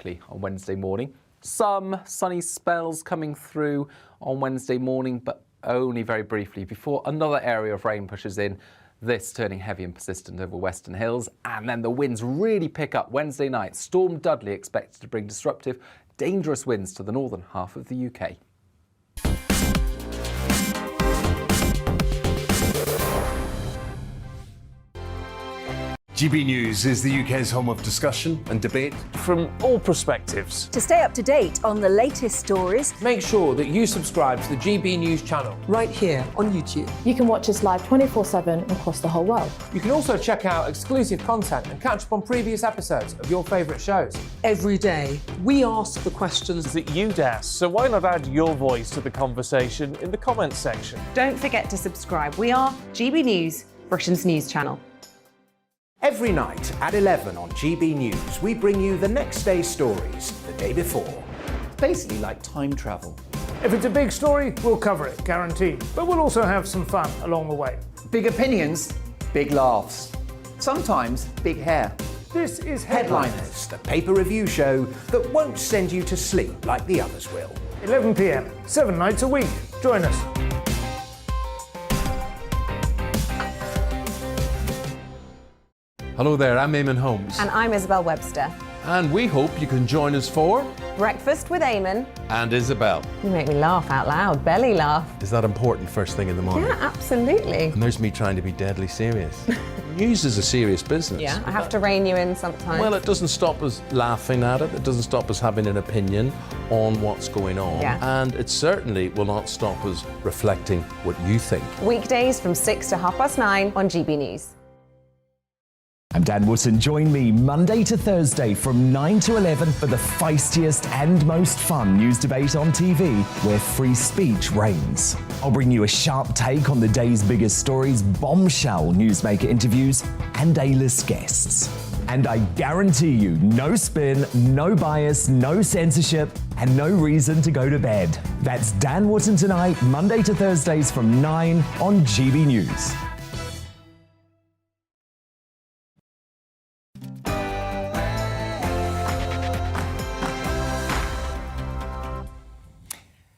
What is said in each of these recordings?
likely on Wednesday morning. Some sunny spells coming through on Wednesday morning, but only very briefly before another area of rain pushes in, this turning heavy and persistent over Western Hills. And then the winds really pick up Wednesday night. Storm Dudley expected to bring disruptive, dangerous winds to the northern half of the UK. GB News is the UK's home of discussion and debate from all perspectives. To stay up to date on the latest stories, make sure that you subscribe to the GB News channel right here on YouTube. You can watch us live 24/7 across the whole world. You can also check out exclusive content and catch up on previous episodes of your favourite shows. Every day, we ask the questions that you'd ask, so why not add your voice to the conversation in the comments section? Don't forget to subscribe. We are GB News, Britain's news channel. Every night at 11 on GB News, we bring you the next day's stories the day before. Basically like time travel. If it's a big story, we'll cover it, guaranteed. But we'll also have some fun along the way. Big opinions, big laughs. Sometimes big hair. This is Headliners, the paper review show that won't send you to sleep like the others will. 11 p.m, 7 nights a week. Join us. Hello there, I'm Eamon Holmes. And I'm Isabel Webster. And we hope you can join us for Breakfast with Eamon. And Isabel. You make me laugh out loud, belly laugh. Is that important first thing in the morning? Yeah, absolutely. And there's me trying to be deadly serious. News is a serious business. Yeah, I have to rein you in sometimes. Well, it doesn't stop us laughing at it. It doesn't stop us having an opinion on what's going on. Yeah. And it certainly will not stop us reflecting what you think. Weekdays from 6 to 9:30 on GB News. I'm Dan Wootton. Join me Monday to Thursday from 9 to 11 for the feistiest and most fun news debate on TV, where free speech reigns. I'll bring you a sharp take on the day's biggest stories, bombshell newsmaker interviews, and A-list guests. And I guarantee you, no spin, no bias, no censorship, and no reason to go to bed. That's Dan Wootton tonight, Monday to Thursdays from 9 on GB News.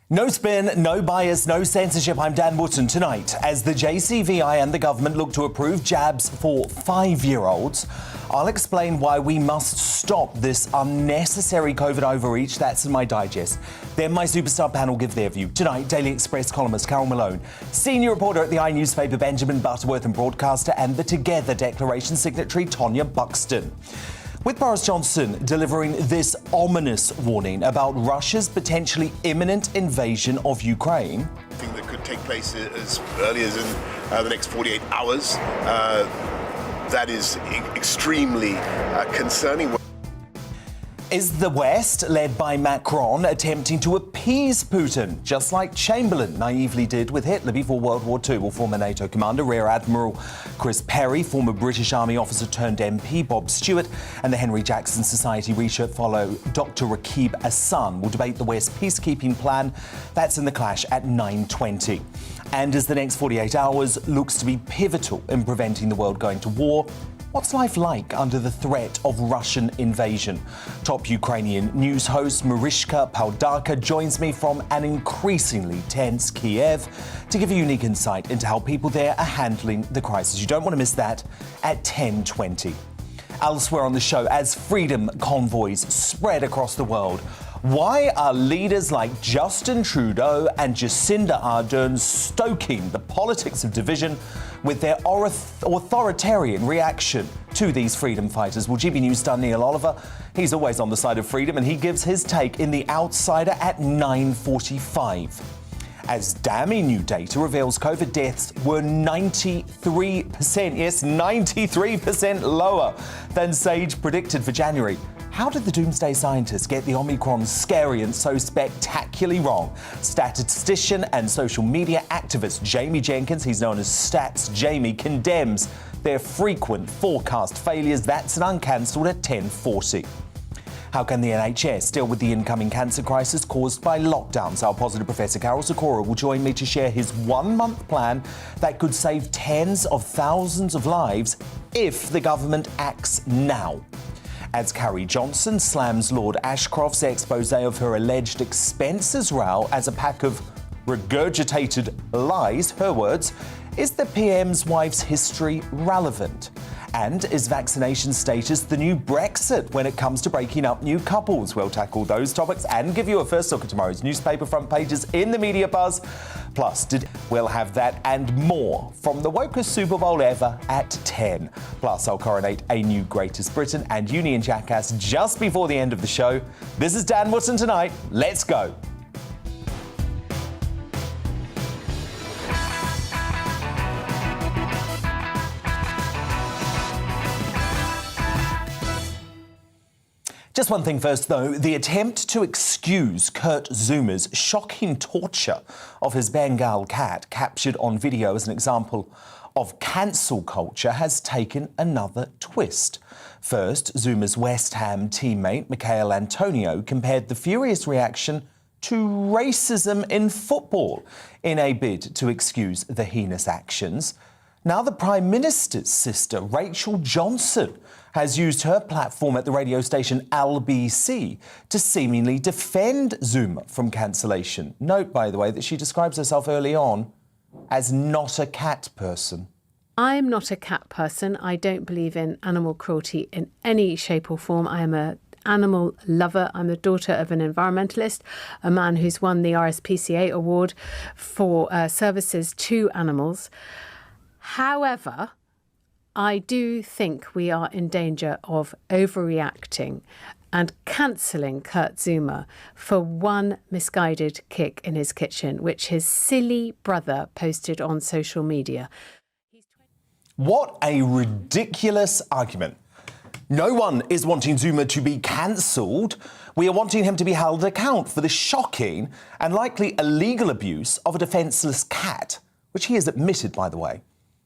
No spin, no bias, no censorship. I'm Dan Wootton tonight. As the JCVI and the government look to approve jabs for 5-year-olds, I'll explain why we must stop this unnecessary COVID overreach. That's in my digest. Then my superstar panel give their view. Tonight, Daily Express columnist Carol Malone, senior reporter at the iNewspaper Benjamin Butterworth and broadcaster, and the Together Declaration signatory Tonya Buxton. With Boris Johnson delivering this ominous warning about Russia's potentially imminent invasion of Ukraine. Thing that could take place as early as in the next 48 hours. That is extremely concerning. Is the West, led by Macron, attempting to appease Putin, just like Chamberlain naively did with Hitler before World War II? Well, former NATO commander, Rear Admiral Chris Perry, former British Army officer turned MP Bob Stewart, and the Henry Jackson Society research fellow Dr. Rakib Ahsan will debate the West's peacekeeping plan. That's in The Clash at 9:20. And as the next 48 hours looks to be pivotal in preventing the world going to war, what's life like under the threat of Russian invasion? Top Ukrainian news host Mariska Paldarka joins me from an increasingly tense Kyiv to give a unique insight into how people there are handling the crisis. You don't want to miss that at 10:20. Elsewhere on the show, as freedom convoys spread across the world, why are leaders like Justin Trudeau and Jacinda Ardern stoking the politics of division with their authoritarian reaction to these freedom fighters? Well, GB News star Neil Oliver, he's always on the side of freedom, and he gives his take in The Outsider at 9:45. As damning new data reveals COVID deaths were 93%, yes, 93% lower than SAGE predicted for January. How did the doomsday scientists get the Omicron scary and so spectacularly wrong? Statistician and social media activist Jamie Jenkins, he's known as Stats Jamie, condemns their frequent forecast failures. That's an uncancelled at 10:40. How can the NHS deal with the incoming cancer crisis caused by lockdowns? Our positive Professor Carol Sikora will join me to share his 1-month plan that could save tens of thousands of lives if the government acts now. As Carrie Johnson slams Lord Ashcroft's expose of her alleged expenses row as a pack of regurgitated lies, her words, is the PM's wife's history relevant? And is vaccination status the new Brexit when it comes to breaking up new couples? We'll tackle those topics and give you a first look at tomorrow's newspaper front pages in the media buzz. Plus, we'll have that and more from the wokest Super Bowl ever at 10. Plus, I'll coronate a new Greatest Briton and Union Jackass just before the end of the show. This is Dan Wootton tonight. Let's go. Just one thing first, though. The attempt to excuse Kurt Zuma's shocking torture of his Bengal cat, captured on video as an example of cancel culture, has taken another twist. First, Zuma's West Ham teammate, Michael Antonio, compared the furious reaction to racism in football in a bid to excuse the heinous actions. Now the Prime Minister's sister, Rachel Johnson, has used her platform at the radio station LBC to seemingly defend Zuma from cancellation. Note, by the way, that she describes herself early on as not a cat person. I'm not a cat person. I don't believe in animal cruelty in any shape or form. I am an animal lover. I'm the daughter of an environmentalist, a man who's won the RSPCA award for services to animals. However, I do think we are in danger of overreacting and cancelling Kurt Zuma for one misguided kick in his kitchen, which his silly brother posted on social media. What a ridiculous argument. No one is wanting Zuma to be cancelled. We are wanting him to be held to account for the shocking and likely illegal abuse of a defenceless cat, which he has admitted, by the way.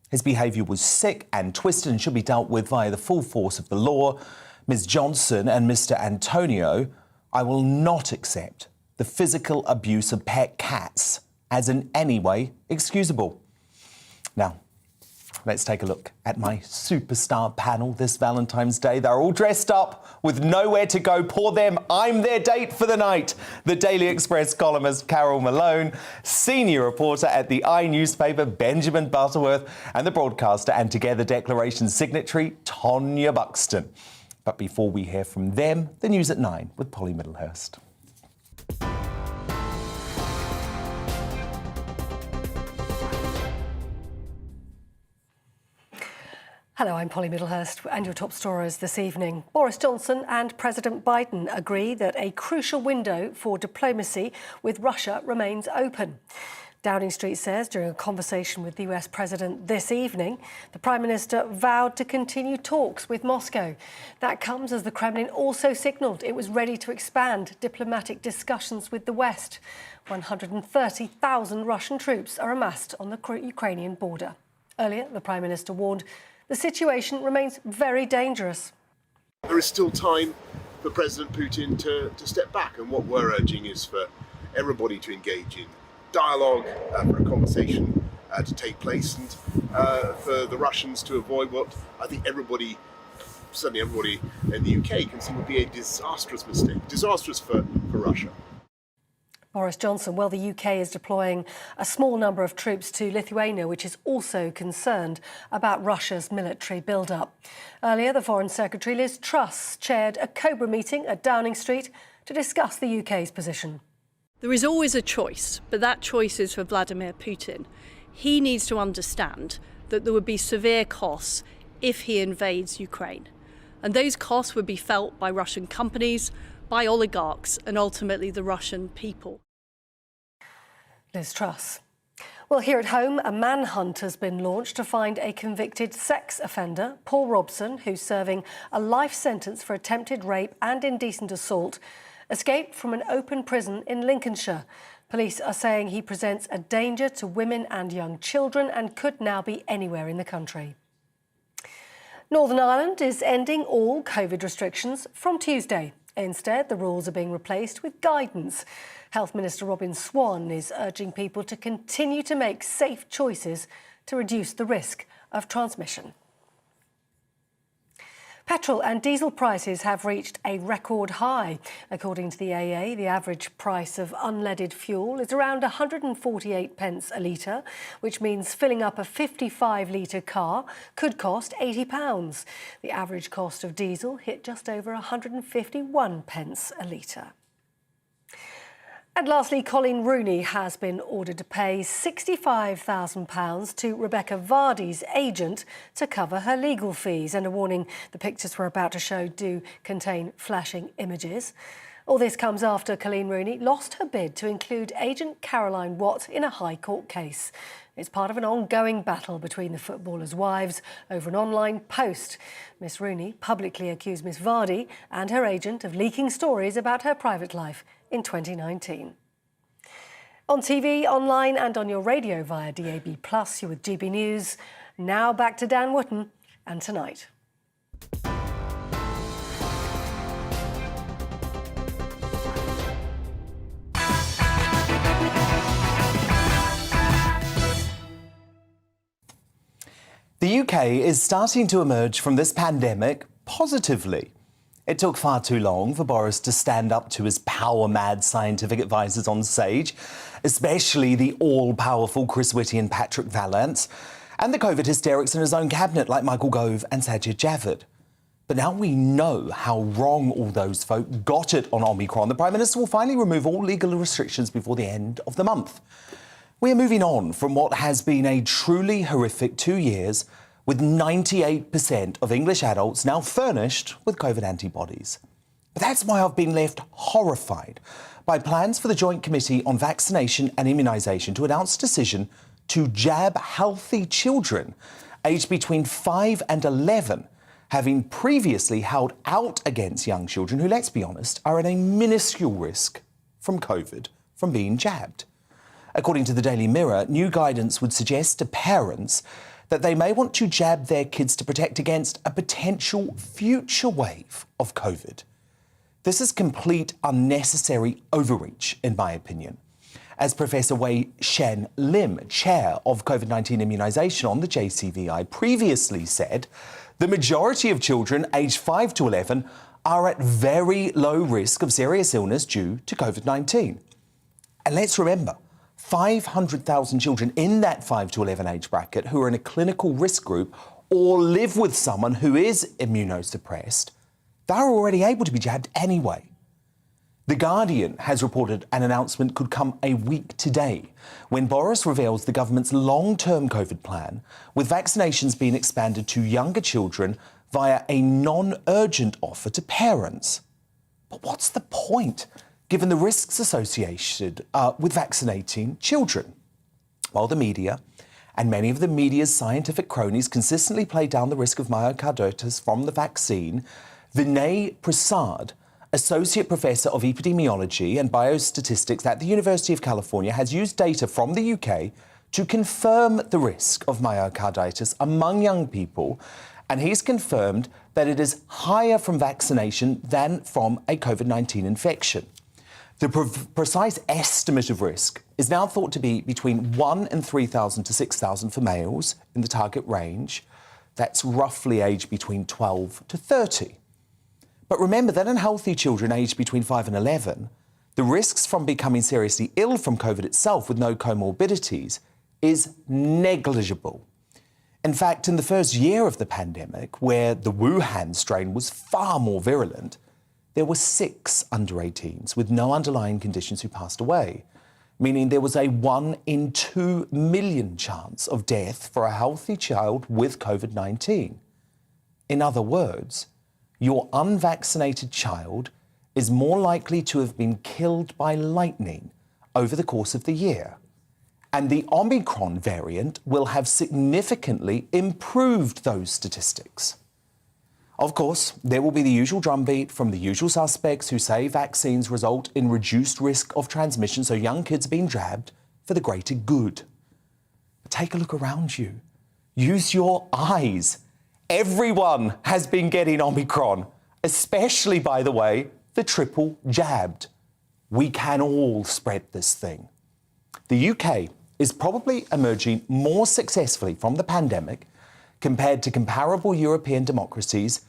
His behaviour was sick and twisted and should be dealt with via the full force of the law. Ms Johnson and Mr Antonio, I will not accept the physical abuse of pet cats as in any way excusable. Now, let's take a look at my superstar panel this Valentine's Day. They're all dressed up with nowhere to go. Poor them. I'm their date for the night. The Daily Express columnist Carol Malone, senior reporter at the newspaper Benjamin Butterworth, and the broadcaster and Together Declaration signatory Tonya Buxton. But before we hear from them, the news at 9 with Polly Middlehurst. Hello, I'm Polly Middlehurst, and your top stories this evening. Boris Johnson and President Biden agree that a crucial window for diplomacy with Russia remains open. Downing Street says during a conversation with the US President this evening, the Prime Minister vowed to continue talks with Moscow. That comes as the Kremlin also signalled it was ready to expand diplomatic discussions with the West. 130,000 Russian troops are amassed on the Ukrainian border. Earlier, the Prime Minister warned the situation remains very dangerous. There is still time for President Putin to step back, and what we're urging is for everybody to engage in dialogue, for a conversation to take place, and for the Russians to avoid what I think everybody, certainly everybody in the UK, can see would be a disastrous mistake, disastrous for Russia. Boris Johnson, well, the UK is deploying a small number of troops to Lithuania, which is also concerned about Russia's military build-up. Earlier, the Foreign Secretary Liz Truss chaired a Cobra meeting at Downing Street to discuss the UK's position. There is always a choice, but that choice is for Vladimir Putin. He needs to understand that there would be severe costs if he invades Ukraine. And those costs would be felt by Russian companies, by oligarchs, and ultimately the Russian people. Liz Truss. Well, here at home, a manhunt has been launched to find a convicted sex offender, Paul Robson, who's serving a life sentence for attempted rape and indecent assault, escaped from an open prison in Lincolnshire. Police are saying he presents a danger to women and young children and could now be anywhere in the country. Northern Ireland is ending all COVID restrictions from Tuesday. Instead, the rules are being replaced with guidance. Health Minister Robin Swan is urging people to continue to make safe choices to reduce the risk of transmission. Petrol and diesel prices have reached a record high. According to the AA, the average price of unleaded fuel is around 148 pence a litre, which means filling up a 55-litre car could cost £80. The average cost of diesel hit just over 151 pence a litre. And lastly, Colleen Rooney has been ordered to pay £65,000 to Rebecca Vardy's agent to cover her legal fees. And a warning, the pictures we're about to show do contain flashing images. All this comes after Colleen Rooney lost her bid to include agent Caroline Watt in a High Court case. It's part of an ongoing battle between the footballers' wives over an online post. Miss Rooney publicly accused Miss Vardy and her agent of leaking stories about her private life in 2019. On TV, online and on your radio via DAB+, you're with GB News. Now back to Dan Wootton and Tonight. The UK is starting to emerge from this pandemic positively. It took far too long for Boris to stand up to his power-mad scientific advisors on stage, especially the all-powerful Chris Whitty and Patrick Vallance, and the COVID hysterics in his own cabinet like Michael Gove and Sajid Javid. But now we know how wrong all those folk got it on Omicron. The Prime Minister will finally remove all legal restrictions before the end of the month. We are moving on from what has been a truly horrific 2 years, with 98% of English adults now furnished with COVID antibodies. But that's why I've been left horrified by plans for the Joint Committee on Vaccination and Immunisation to announce a decision to jab healthy children aged between 5 and 11, having previously held out against young children who, let's be honest, are at a minuscule risk from COVID from being jabbed. According to the Daily Mirror, new guidance would suggest to parents that they may want to jab their kids to protect against a potential future wave of COVID. This is complete unnecessary overreach, in my opinion. As Professor Wei Shen Lim, chair of COVID-19 immunisation on the JCVI, previously said, the majority of children aged 5 to 11 are at very low risk of serious illness due to COVID-19. And let's remember, 500,000 children in that 5 to 11 age bracket who are in a clinical risk group or live with someone who is immunosuppressed, they're already able to be jabbed anyway. The Guardian has reported an announcement could come a week today when Boris reveals the government's long-term COVID plan, with vaccinations being expanded to younger children via a non-urgent offer to parents. But what's the point, given the risks associated with vaccinating children? Well, the media and many of the media's scientific cronies consistently play down the risk of myocarditis from the vaccine. Vinay Prasad, Associate Professor of Epidemiology and Biostatistics at the University of California, has used data from the UK to confirm the risk of myocarditis among young people, and he's confirmed that it is higher from vaccination than from a COVID-19 infection. The precise estimate of risk is now thought to be between 1 and 3,000 to 6,000 for males in the target range. That's roughly aged between 12 to 30. But remember that in healthy children aged between 5 and 11, the risks from becoming seriously ill from COVID itself with no comorbidities is negligible. In fact, in the first year of the pandemic, where the Wuhan strain was far more virulent, there were 6 under 18s with no underlying conditions who passed away, meaning there was a 1 in 2 million chance of death for a healthy child with COVID-19. In other words, your unvaccinated child is more likely to have been killed by lightning over the course of the year. And the Omicron variant will have significantly improved those statistics. Of course, there will be the usual drumbeat from the usual suspects who say vaccines result in reduced risk of transmission, so young kids are being jabbed for the greater good. But take a look around you. Use your eyes. Everyone has been getting Omicron, especially, by the way, the triple jabbed. We can all spread this thing. The UK is probably emerging more successfully from the pandemic compared to comparable European democracies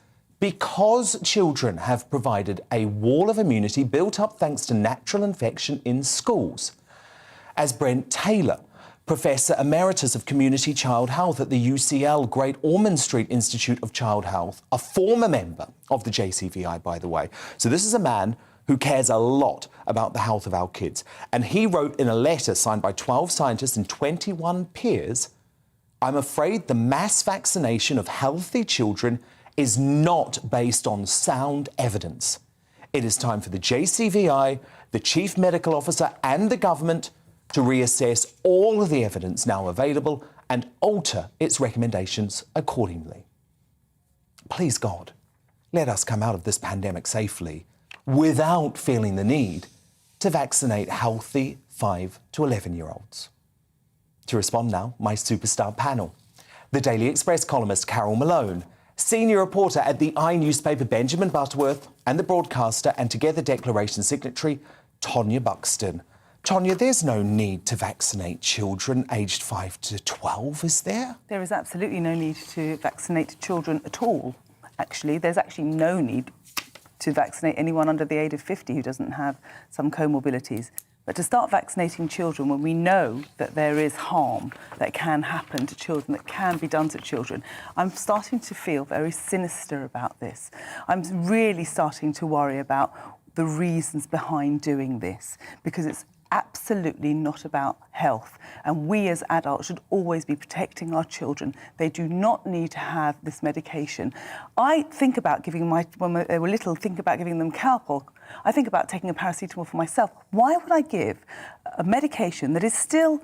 because children have provided a wall of immunity built up thanks to natural infection in schools. As Brent Taylor, Professor Emeritus of Community Child Health at the UCL Great Ormond Street Institute of Child Health, a former member of the JCVI, by the way. So this is a man who cares a lot about the health of our kids. And he wrote in a letter signed by 12 scientists and 21 peers, "I'm afraid the mass vaccination of healthy children is not based on sound evidence. It is time for the JCVI, the Chief Medical Officer and the government to reassess all of the evidence now available and alter its recommendations accordingly." Please God, let us come out of this pandemic safely without feeling the need to vaccinate healthy 5 to 11-year-olds. To respond now, my superstar panel. The Daily Express columnist Carol Malone, senior reporter at the newspaper Benjamin Butterworth, and the broadcaster and Together Declaration signatory Tonya Buxton. Tonya, there's no need to vaccinate children aged 5 to 12, is there? There is absolutely no need to vaccinate children at all, actually. There's actually no need to vaccinate anyone under the age of 50 who doesn't have some comorbidities. But to start vaccinating children when we know that there is harm that can happen to children, that can be done to children, I'm starting to feel very sinister about this. I'm really starting to worry about the reasons behind doing this, because it's absolutely not about health. And we as adults should always be protecting our children. They do not need to have this medication. I think about giving when they were little, think about giving them Calpol. I think about taking a paracetamol for myself. Why would I give a medication that is still,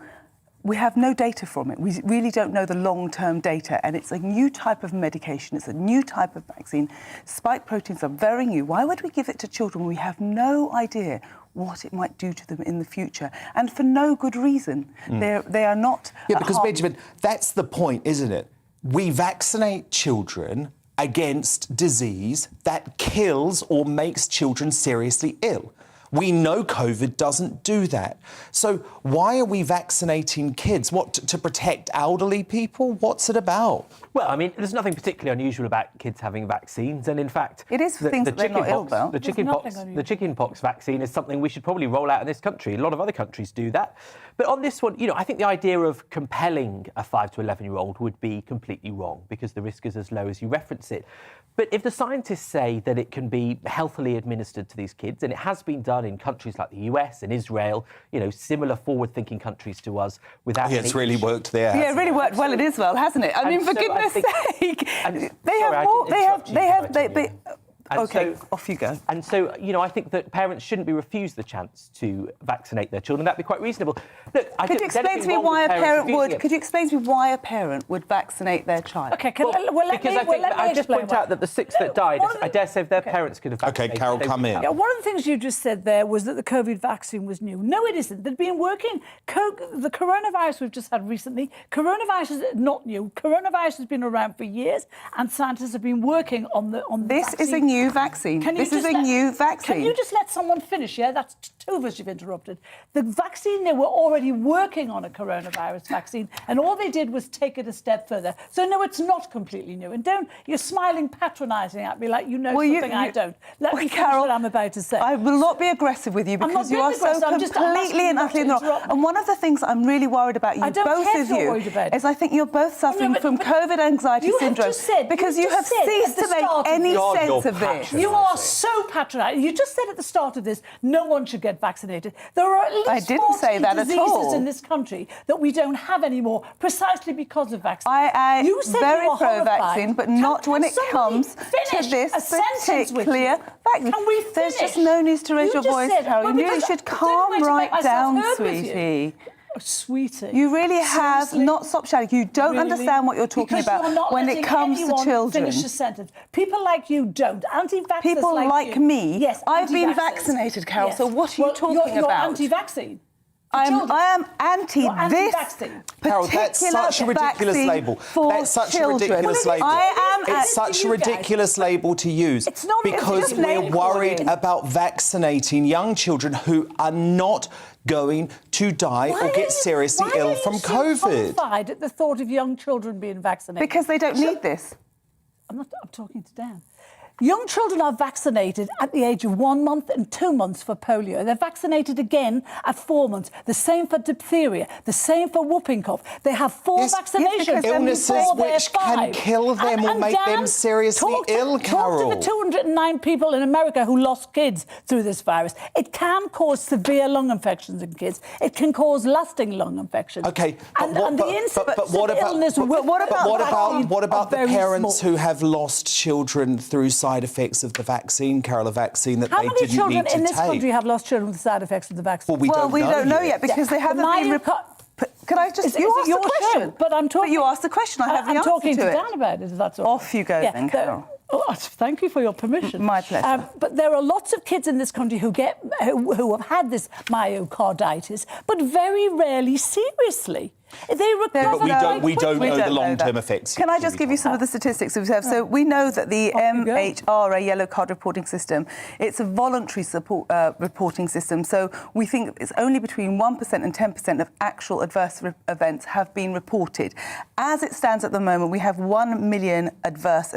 we have no data from it. We really don't know the long-term data, and it's a new type of medication. It's a new type of vaccine. Spike proteins are very new. Why would we give it to children when we have no idea what it might do to them in the future, and for no good reason? They are not. Yeah, because Benjamin, that's the point, isn't it? We vaccinate children against disease that kills or makes children seriously ill. We know COVID doesn't do that. So why are we vaccinating kids? What, to protect elderly people? What's it about? Well, I mean, there's nothing particularly unusual about kids having vaccines, and in fact, it is for things that they're not ill about. The chickenpox vaccine is something we should probably roll out in this country. A lot of other countries do that. But on this one, I think the idea of compelling a 5 to 11-year-old would be completely wrong, because the risk is as low as you reference it. But if the scientists say that it can be healthily administered to these kids, and it has been done in countries like the US and Israel, similar forward-thinking countries to us, without it's really worked there. Yeah, it really worked well in Israel, hasn't it? I mean, for goodness sake, OK, off you go. And so, I think that parents shouldn't be refused the chance to vaccinate their children. That'd be quite reasonable. Look, could you explain to me why a parent would vaccinate their child? OK, I just point out that the 6 that died, I dare say their parents could have vaccinated. OK, Carol, come in. Yeah, one of the things you just said there was that the COVID vaccine was new. No, it isn't. They've been working. The coronavirus we've just had recently, coronavirus is not new. Coronavirus has been around for years, and scientists have been working on the This vaccine. is a new vaccine. This is a new vaccine. Can you just let someone finish? Yeah, that's 2 of us you've interrupted. The vaccine, they were already working on a coronavirus vaccine, and all they did was take it a step further. So no, it's not completely new. And you're smiling patronising at me like something I don't. Let me Carol, what I'm about to say. I will not be aggressive with you, because you are so completely and utterly wrong. And one of the things I'm really worried about you, both of you, is I think you're both suffering from COVID anxiety syndrome, because you have ceased to make any sense of this. You are so patronising. You just said at the start of this, no one should get vaccinated. There are at least 40 diseases in this country that we don't have anymore, precisely because of vaccines. I am very pro-vaccine, but not when it comes to this particular vaccine. There's just no need to raise your voice, Carol. You really should calm right down, sweetie. Sweetie. You really have not stopped shouting. You don't understand what you're talking about when it comes to children. Finish a sentence. People like you don't. Anti-vaxxers People like me. Yes, I've been vaccinated, Carol. Yes. So what are you talking about? You're anti-vaccine. I am anti this Carol, that's such a ridiculous label. That's such a ridiculous label. It's such a ridiculous label to use, because we're worried about vaccinating young children who are not going to die or get seriously ill from COVID. Why are you so horrified at the thought of young children being vaccinated? Because they don't need this. I'm talking to Dan. Young children are vaccinated at the age of 1 month and 2 months for polio. They're vaccinated again at 4 months. The same for diphtheria. The same for whooping cough. They have 4 vaccinations illnesses before they're which 5. can kill them or make them seriously ill, Carol. Talk to the 209 people in America who lost kids through this virus. It can cause severe lung infections in kids. It can cause lasting lung infections. Okay, and the incidence of illness what about the parents small. who have lost children through side effects of the vaccine, Carol, a vaccine that How they many didn't children need to in this take? country have lost children with side effects of the vaccine? Well, we don't know yet because they haven't been... Can I just... You asked the question. But I'm talking... But you asked the question. I have the I'm answer talking to it. Dan about it, if that's all right. Off you go then, Carol. Oh, thank you for your permission. My pleasure. But there are lots of kids in this country who have had this myocarditis, but very rarely seriously. They recover. But we don't know the long-term effects. Can I just give you some of the statistics that we have? So we know that the MHRA yellow card reporting system, it's a voluntary reporting system. So we think it's only between 1% and 10% of actual adverse events have been reported. As it stands at the moment, we have 1 million adverse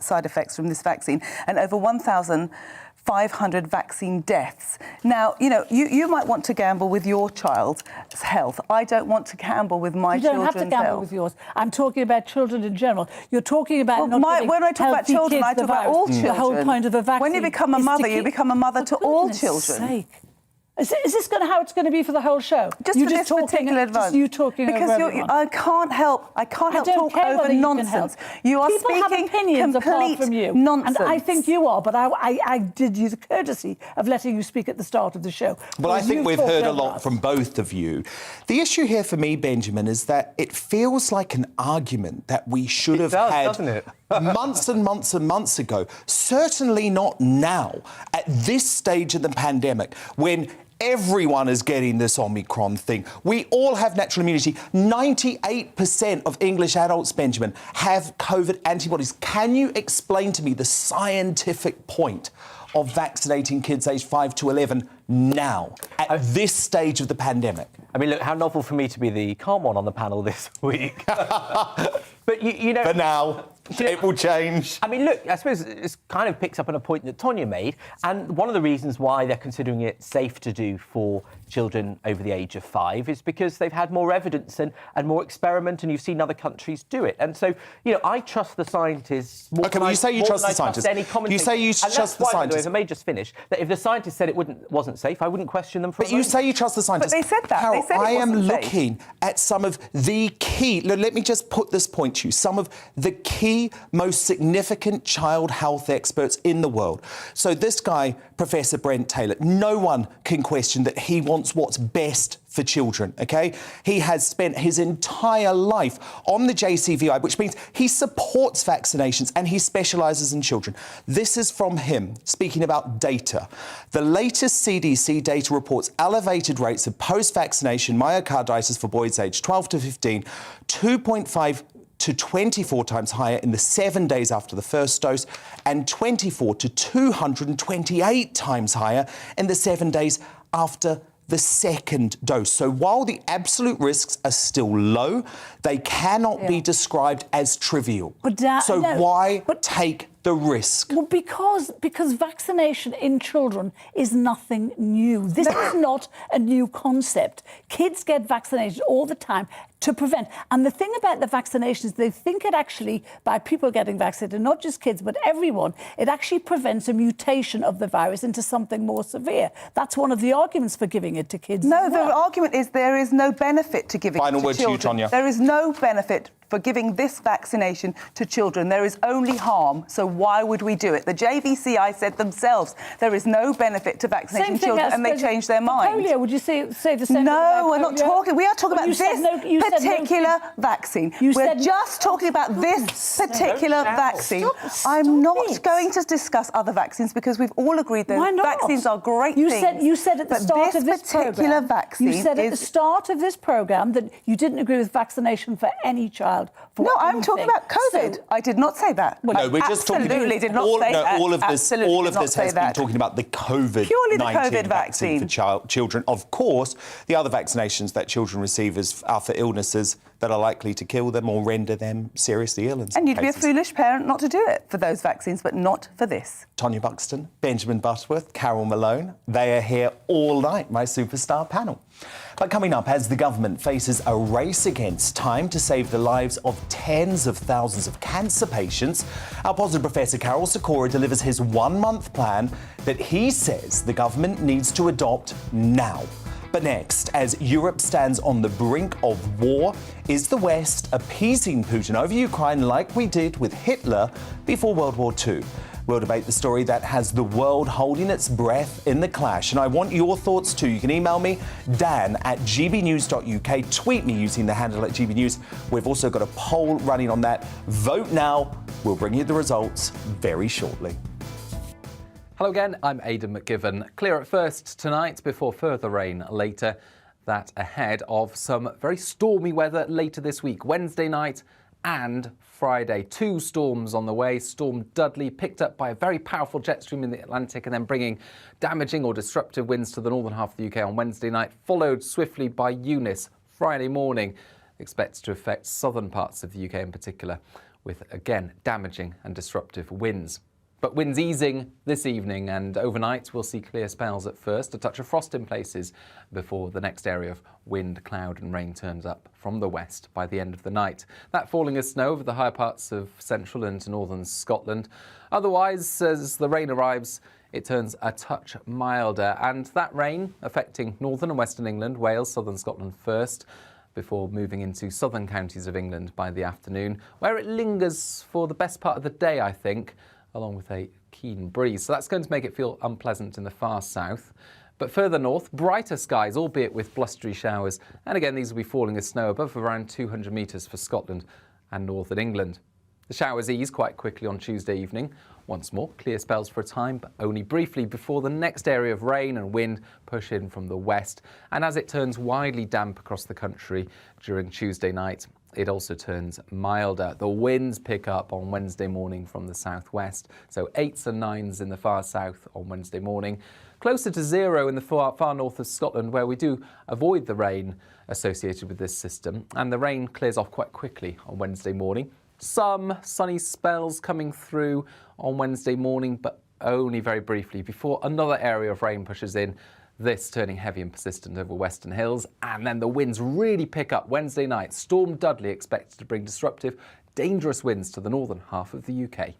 side effects from this vaccine and over 1,500 vaccine deaths. Now, you might want to gamble with your child's health. I don't want to gamble with my children's health. You don't have to gamble with yours. I'm talking about children in general. You're talking about when I talk about children, I talk about all children. The whole point of a vaccine. When you become a mother, you become a mother to all children. Sake. Is this how it's going to be for the whole show? Just for this particular advice. You talking because over everyone. I can't help talk over nonsense. You are People speaking have opinions apart from you. Nonsense. And I think you are, but I did you the courtesy of letting you speak at the start of the show. Well, I think we've heard a lot from both of you. The issue here for me, Benjamin, is that it feels like an argument that we should have had doesn't it? months and months and months ago. Certainly not now, at this stage of the pandemic, when everyone is getting this Omicron thing. We all have natural immunity. 98% of English adults, Benjamin, have COVID antibodies. Can you explain to me the scientific point of vaccinating kids aged 5 to 11 now, at this stage of the pandemic? I mean, look, how novel for me to be the calm one on the panel this week. But, you know... For now. It will change. I mean, look, I suppose this kind of picks up on a point that Tonya made, and one of the reasons why they're considering it safe to do for children over the age of 5 is because they've had more evidence and more experiment, and you've seen other countries do it. And so, I trust the scientists more. Okay, well, you say you trust the scientists. You say you trust the scientists. If I may just finish, that if the scientists said it wasn't safe, I wouldn't question them for But you say you trust the scientists. But they said that. Carol, they said I am looking safe. at some of the key... Let me just put this point to you. Some of the key, most significant child health experts in the world. So this guy, Professor Brent Taylor, no one can question that he wants what's best for children, OK? He has spent his entire life on the JCVI, which means he supports vaccinations and he specialises in children. This is from him, speaking about data. The latest CDC data reports elevated rates of post-vaccination myocarditis for boys aged 12 to 15, 2.5 to 24 times higher in the 7 days after the first dose and 24 to 228 times higher in the 7 days after the second dose. So while the absolute risks are still low, they cannot be described as trivial. So why take the risk? Well, because vaccination in children is nothing new. This is not a new concept. Kids get vaccinated all the time to prevent. And the thing about the vaccinations, they think it actually, by people getting vaccinated, not just kids, but everyone, it actually prevents a mutation of the virus into something more severe. That's one of the arguments for giving it to kids. No, the argument is there is no benefit to giving it to children. Final word to you, Tonya. There is no benefit for giving this vaccination to children. There is only harm, so why would we do it? The JVCI said themselves there is no benefit to vaccinating children, and they changed their mind. Polio, would you say the same thing No, about we're not polio? talking. We are talking about this particular no, vaccine. We're just talking about this particular vaccine. I'm not going to discuss other vaccines because we've all agreed that vaccines are great things. You said at the start of this particular vaccine. You said at the start of this programme that you didn't agree with vaccination for any child. No, I'm talking about COVID. I did not say that. No, we're just talking about did not say that. all of this has been talking about the COVID-19 vaccine for children. Of course, the other vaccinations that children receive are for illnesses that are likely to kill them or render them seriously ill. And you'd be a foolish parent not to do it for those vaccines, but not for this. Tonya Buxton, Benjamin Butterworth, Carol Malone, they are here all night, my superstar panel. But coming up, as the government faces a race against time to save the lives of tens of thousands of cancer patients, our positive Professor Karol Sikora delivers his one-month plan that he says the government needs to adopt now. But next, as Europe stands on the brink of war, is the West appeasing Putin over Ukraine like we did with Hitler before World War II? We'll debate the story that has the world holding its breath in the clash. And I want your thoughts too. You can email me, dan@gbnews.uk, tweet me using the handle @gbnews. We've also got a poll running on that. Vote now. We'll bring you the results very shortly. Hello again, I'm Aidan McGivern. Clear at first tonight before further rain later. That ahead of some very stormy weather later this week, Wednesday night and Friday. 2 storms on the way. Storm Dudley, picked up by a very powerful jet stream in the Atlantic and then bringing damaging or disruptive winds to the northern half of the UK on Wednesday night, followed swiftly by Eunice Friday morning. Expects to affect southern parts of the UK in particular, with again damaging and disruptive winds. But winds easing this evening, and overnight we'll see clear spells at first, a touch of frost in places before the next area of wind, cloud and rain turns up from the west by the end of the night. That falling as snow over the higher parts of central and northern Scotland. Otherwise, as the rain arrives, it turns a touch milder, and that rain affecting northern and western England, Wales, southern Scotland first, before moving into southern counties of England by the afternoon, where it lingers for the best part of the day, I think, along with a keen breeze. So that's going to make it feel unpleasant in the far south. But further north, brighter skies, albeit with blustery showers. And again, these will be falling as snow above around 200 metres for Scotland and northern England. The showers ease quite quickly on Tuesday evening. Once more, clear spells for a time, but only briefly before the next area of rain and wind push in from the west. And as it turns widely damp across the country during Tuesday night, it also turns milder. The winds pick up on Wednesday morning from the southwest, so 8s and 9s in the far south on Wednesday morning. Closer to 0 in the far north of Scotland, where we do avoid the rain associated with this system, and the rain clears off quite quickly on Wednesday morning. Some sunny spells coming through on Wednesday morning, but only very briefly before another area of rain pushes in, this turning heavy and persistent over Western Hills, and then the winds really pick up Wednesday night. Storm Dudley expected to bring disruptive, dangerous winds to the northern half of the UK.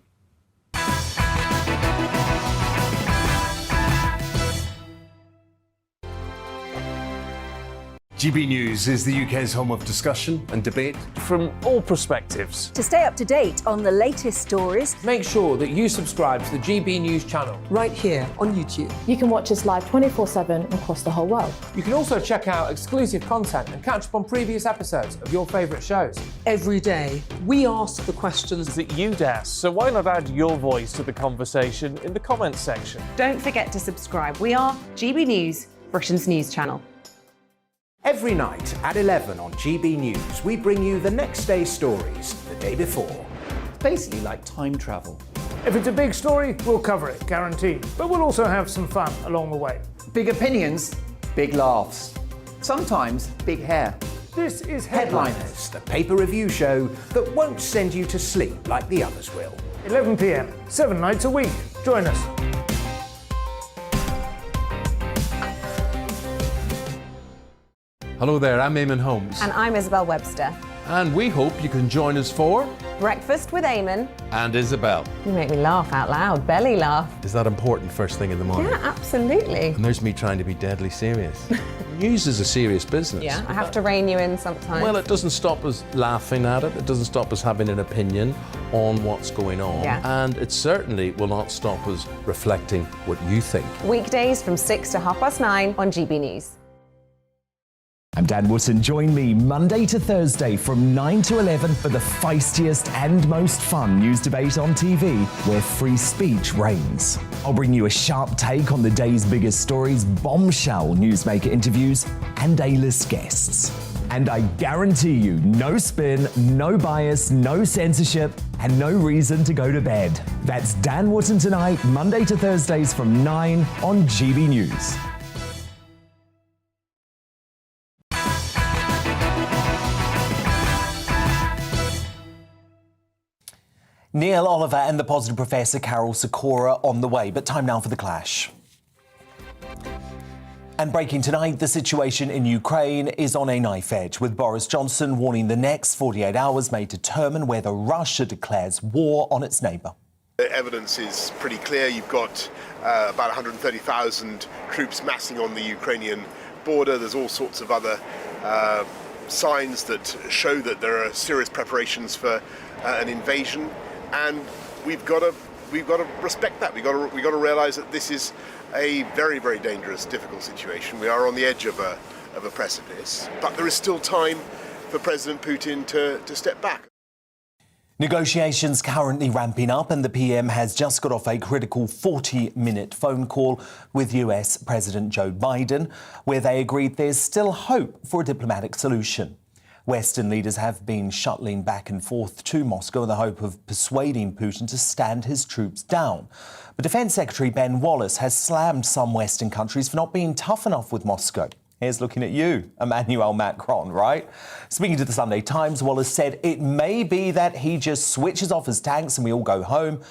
GB News is the UK's home of discussion and debate from all perspectives. To stay up to date on the latest stories, make sure that you subscribe to the GB News channel right here on YouTube. You can watch us live 24/7 across the whole world. You can also check out exclusive content and catch up on previous episodes of your favourite shows. Every day, we ask the questions that you'd ask, so why not add your voice to the conversation in the comments section? Don't forget to subscribe. We are GB News, Britain's news channel. Every night at 11 on GB News, we bring you the next day's stories the day before. It's basically like time travel. If it's a big story, we'll cover it, guaranteed. But we'll also have some fun along the way. Big opinions, big laughs. Sometimes big hair. This is Headliners, the paper review show that won't send you to sleep like the others will. 11 p.m, 7 nights a week. Join us. Hello there, I'm Eamon Holmes. And I'm Isabel Webster. And we hope you can join us for Breakfast with Eamon and Isabel. You make me laugh out loud, belly laugh. Is that important first thing in the morning? Yeah, absolutely. And there's me trying to be deadly serious. News is a serious business. Yeah, I have to rein you in sometimes. Well, it doesn't stop us laughing at it. It doesn't stop us having an opinion on what's going on. Yeah. And it certainly will not stop us reflecting what you think. Weekdays from 6 to 9:30 on GB News. I'm Dan Wootton. Join me Monday to Thursday from 9 to 11 for the feistiest and most fun news debate on TV, where free speech reigns. I'll bring you a sharp take on the day's biggest stories, bombshell newsmaker interviews, and A-list guests. And I guarantee you, no spin, no bias, no censorship, and no reason to go to bed. That's Dan Wootton tonight, Monday to Thursdays from 9 on GB News. Neil Oliver and the positive Professor Carol Sikora on the way, but time now for the clash. And breaking tonight, the situation in Ukraine is on a knife edge, with Boris Johnson warning the next 48 hours may determine whether Russia declares war on its neighbour. The evidence is pretty clear. You've got about 130,000 troops massing on the Ukrainian border. There's all sorts of other signs that show that there are serious preparations for an invasion, and we've got to respect that. We've got to realise that this is a very, very dangerous, difficult situation. We are on the edge of a precipice, but there is still time for President Putin to step back. Negotiations currently ramping up, and the PM has just got off a critical 40-minute phone call with US President Joe Biden, where they agreed there's still hope for a diplomatic solution. Western leaders have been shuttling back and forth to Moscow in the hope of persuading Putin to stand his troops down. But Defence Secretary Ben Wallace has slammed some Western countries for not being tough enough with Moscow. Here's looking at you, Emmanuel Macron, right? Speaking to the Sunday Times, Wallace said it may be that he just switches off his tanks and we all go home,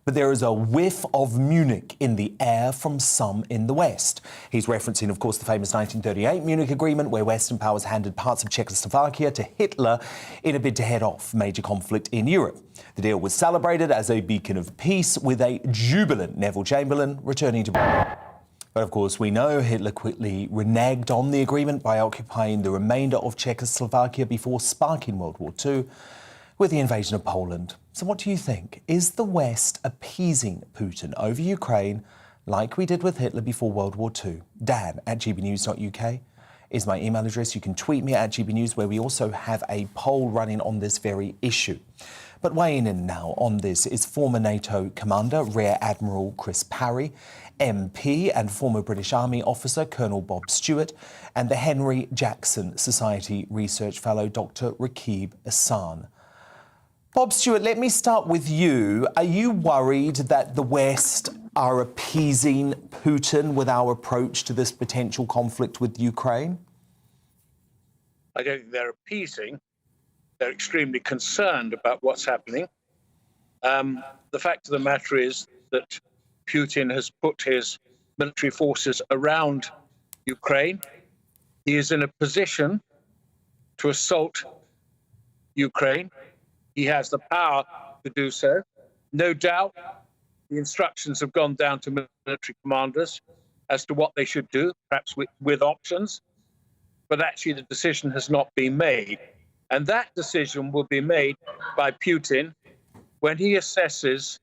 but there is a whiff of Munich in the air from some in the West. He's referencing, of course, the famous 1938 Munich Agreement, where Western powers handed parts of Czechoslovakia to Hitler in a bid to head off major conflict in Europe. The deal was celebrated as a beacon of peace, with a jubilant Neville Chamberlain returning to Britain. But of course, we know Hitler quickly reneged on the agreement by occupying the remainder of Czechoslovakia before sparking World War II with the invasion of Poland. So what do you think? Is the West appeasing Putin over Ukraine like we did with Hitler before World War II? Dan@gbnews.uk is my email address. You can tweet me at GBNews, where we also have a poll running on this very issue. But weighing in now on this is former NATO commander Rear Admiral Chris Parry, MP and former British Army officer Colonel Bob Stewart, and the Henry Jackson Society Research Fellow Dr. Rakib Ahsan. Bob Stewart, let me start with you. Are you worried that the West are appeasing Putin with our approach to this potential conflict with Ukraine? I don't think they're appeasing. They're extremely concerned about what's happening. The fact of the matter is that Putin has put his military forces around Ukraine. He is in a position to assault Ukraine. He has the power to do so. No doubt, the instructions have gone down to military commanders as to what they should do, perhaps with options. But actually, the decision has not been made. And that decision will be made by Putin when he assesses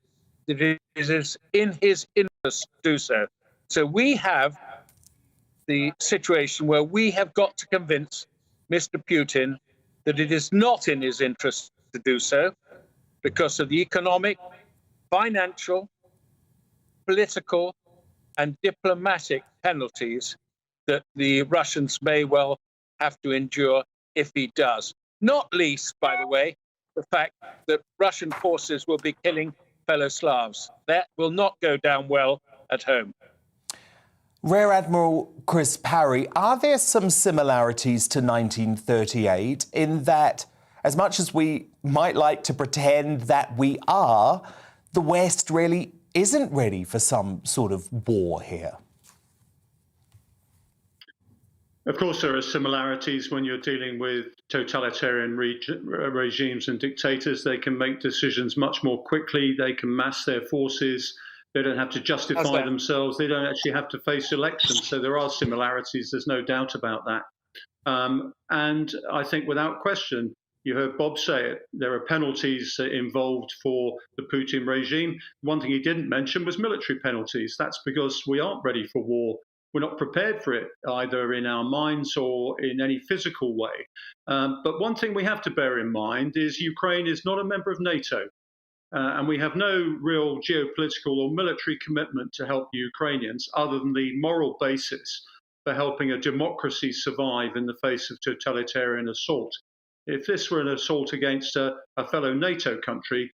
that it is in his interest to do so. So we have the situation where we have got to convince Mr. Putin that it is not in his interest to do so because of the economic, financial, political, and diplomatic penalties that the Russians may well have to endure if he does. Not least, by the way, the fact that Russian forces will be killing fellow Slavs. That will not go down well at home. Rear Admiral Chris Parry, are there some similarities to 1938 in that, as much as we might like to pretend that we are, the West really isn't ready for some sort of war here? Of course, there are similarities when you're dealing with totalitarian regimes and dictators. They can make decisions much more quickly. They can mass their forces. They don't have to justify themselves. They don't actually have to face elections. So there are similarities. There's no doubt about that. And I think without question, you heard Bob say it, there are penalties involved for the Putin regime. One thing he didn't mention was military penalties. That's because we aren't ready for war. We're not prepared for it, either in our minds or in any physical way. But one thing we have to bear in mind is Ukraine is not a member of NATO. And we have no real geopolitical or military commitment to help Ukrainians other than the moral basis for helping a democracy survive in the face of totalitarian assault. If this were an assault against a fellow NATO country,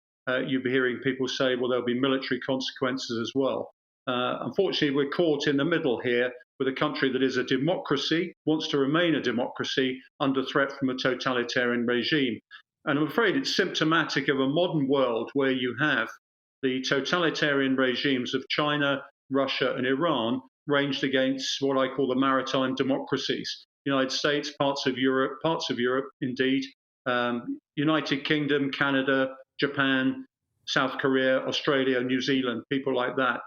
you'd be hearing people say, well, there'll be military consequences as well. Unfortunately, we're caught in the middle here with a country that is a democracy, wants to remain a democracy under threat from a totalitarian regime. And I'm afraid it's symptomatic of a modern world where you have the totalitarian regimes of China, Russia, and Iran ranged against what I call the maritime democracies. United States, parts of Europe indeed, United Kingdom, Canada, Japan, South Korea, Australia, New Zealand, people like that.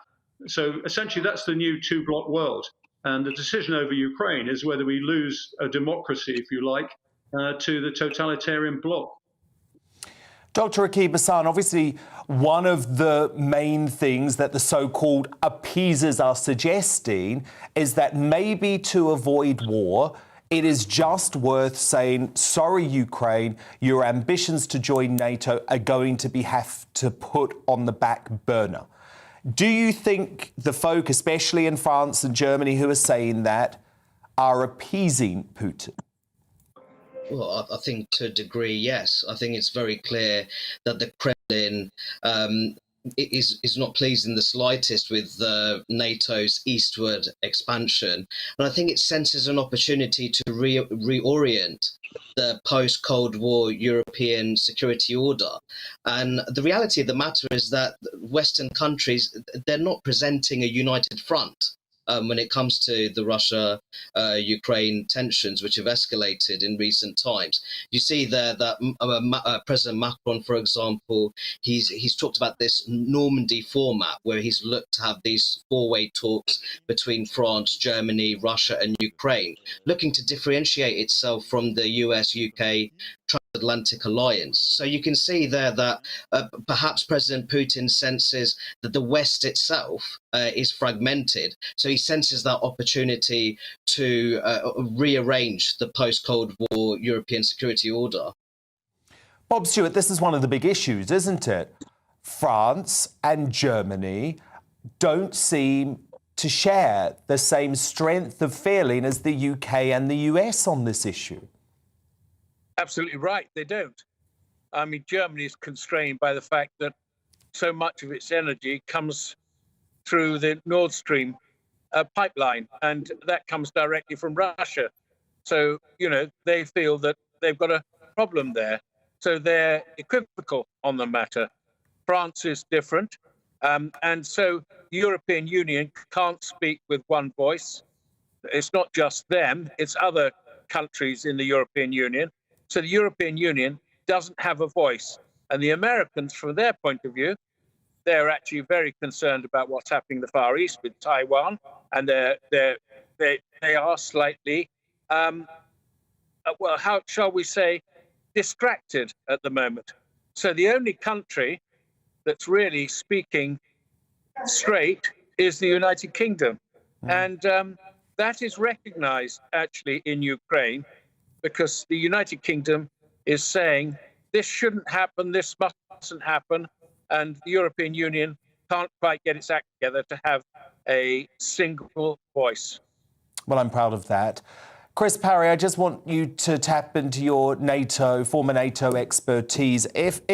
So essentially that's the new two-block world. And the decision over Ukraine is whether we lose a democracy, if you like, to the totalitarian bloc. Dr. Akib Hassan, obviously one of the main things that the so-called appeasers are suggesting is that maybe to avoid war, it is just worth saying, sorry, Ukraine, your ambitions to join NATO are going to have to put on the back burner. Do you think the folk, especially in France and Germany, who are saying that, are appeasing Putin? Well, I think to a degree, yes. I think it's very clear that the Kremlin is not pleased in the slightest with NATO's eastward expansion. And I think it senses an opportunity to reorient the post-Cold War European security order. And the reality of the matter is that Western countries, they're not presenting a united front. When it comes to the Russia-Ukraine tensions, which have escalated in recent times. You see there that President Macron, for example, he's talked about this Normandy format, where he's looked to have these four-way talks between France, Germany, Russia and Ukraine, looking to differentiate itself from the US-UK transatlantic alliance. So you can see there that perhaps President Putin senses that the West itself is fragmented. So he senses that opportunity to rearrange the post-Cold War European security order. Bob Stewart, this is one of the big issues, isn't it? France and Germany don't seem to share the same strength of feeling as the UK and the US on this issue. Absolutely right, they don't. I mean, Germany is constrained by the fact that so much of its energy comes through the Nord Stream pipeline, and that comes directly from Russia. So, you know, they feel that they've got a problem there. So they're equivocal on the matter. France is different. And so the European Union can't speak with one voice. It's not just them, it's other countries in the European Union. So the European Union doesn't have a voice. And the Americans, from their point of view, they're actually very concerned about what's happening in the Far East with Taiwan. And they are slightly, well, how shall we say, distracted at the moment. So the only country that's really speaking straight is the United Kingdom. And that is recognized actually in Ukraine, because the United Kingdom is saying this shouldn't happen, this mustn't happen, and the European Union can't quite get its act together to have a single voice. Well, I'm proud of that. Chris Parry, I just want you to tap into your former NATO expertise. If